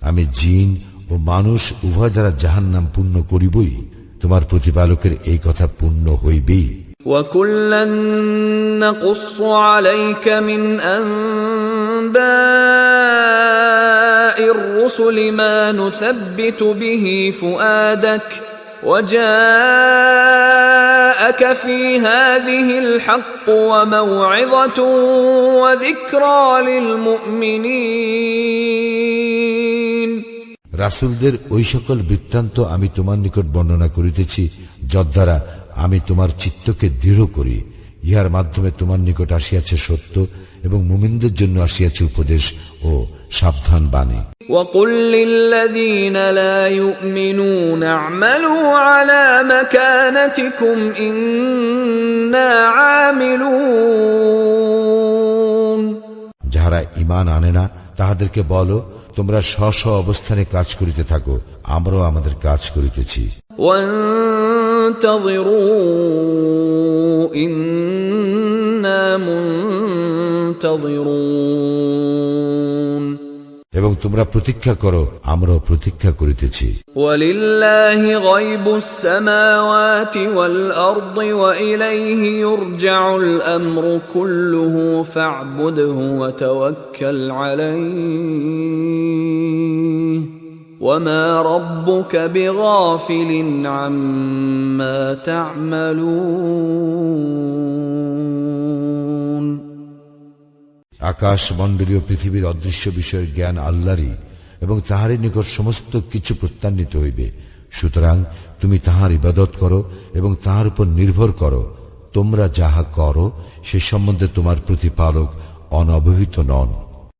আমি জিন ও মানুষ উভয় দ্বারা জাহান্নাম পূর্ণ করিবই। তোমার প্রতিপালকের এই কথা পূর্ণ হইবেই। وَكُلًّا نَّقُصُّ عَلَيْكَ مِنْ أَنبَاءِ الرُّسُلِ مَا نُثَبِّتُ بِهِ فُؤَادَكَ وَجَاءَكَ فِي هَٰذِهِ الْحَقُّ وَمَوْعِظَةٌ وَذِكْرَىٰ لِلْمُؤْمِنِينَ রাসূলদের ওই সকল বৃত্তান্ত আমি তোমার নিকট বর্ণনা করিতেছি যদ্বারা আমি তোমার চিত্তকে দৃঢ় করি। ইহার মাধ্যমে তোমার নিকট আসিয়াছে সত্য এবং মুমিনদের জন্য আসিয়াছে উপদেশ ও সাবধান বাণী। وَقُل لِّلَّذِينَ لَا يُؤْمِنُونَ اعْمَلُوا عَلَىٰ مَكَانَتِكُمْ إِنَّا عَامِلُونَ যাহারা ঈমান আনে না তাহাদেরকে বলো, তোমরা স্ব স্ব অবস্থানে কাজ করিতে থাকো, আমরাও আমাদের কাজ করিতেছি। وَانتَظِرُوا إِنَّا مُنتَظِرُونَ এবং তোমরা প্রতীক্ষা করো, আমরাও প্রতীক্ষা করিতেছি। وَلِلَّهِ غَيْبُ السَّمَاوَاتِ وَالْأَرْضِ وَإِلَيْهِ يُرْجَعُ الْأَمْرُ كُلُّهُ فَاعْبُدْهُ وَتَوَكَّلْ عَلَيْهِ وَمَا رَبُّكَ بِغَافِلٍ عَمَّا تَعْمَلُونَ আকাশ মণ্ডলীয় পৃথিবীর অদৃশ্য বিষয়ের জ্ঞান আল্লাহরই, এবং তাহারই নিকট সমস্ত কিছু প্রত্যান্বিত হইবে। সুতরাং তুমি তাহার ইবাদত করো এবং তাহার উপর নির্ভর করো। তোমরা যাহা করো সে সম্বন্ধে তোমার প্রতিপালক অনবহিত নন।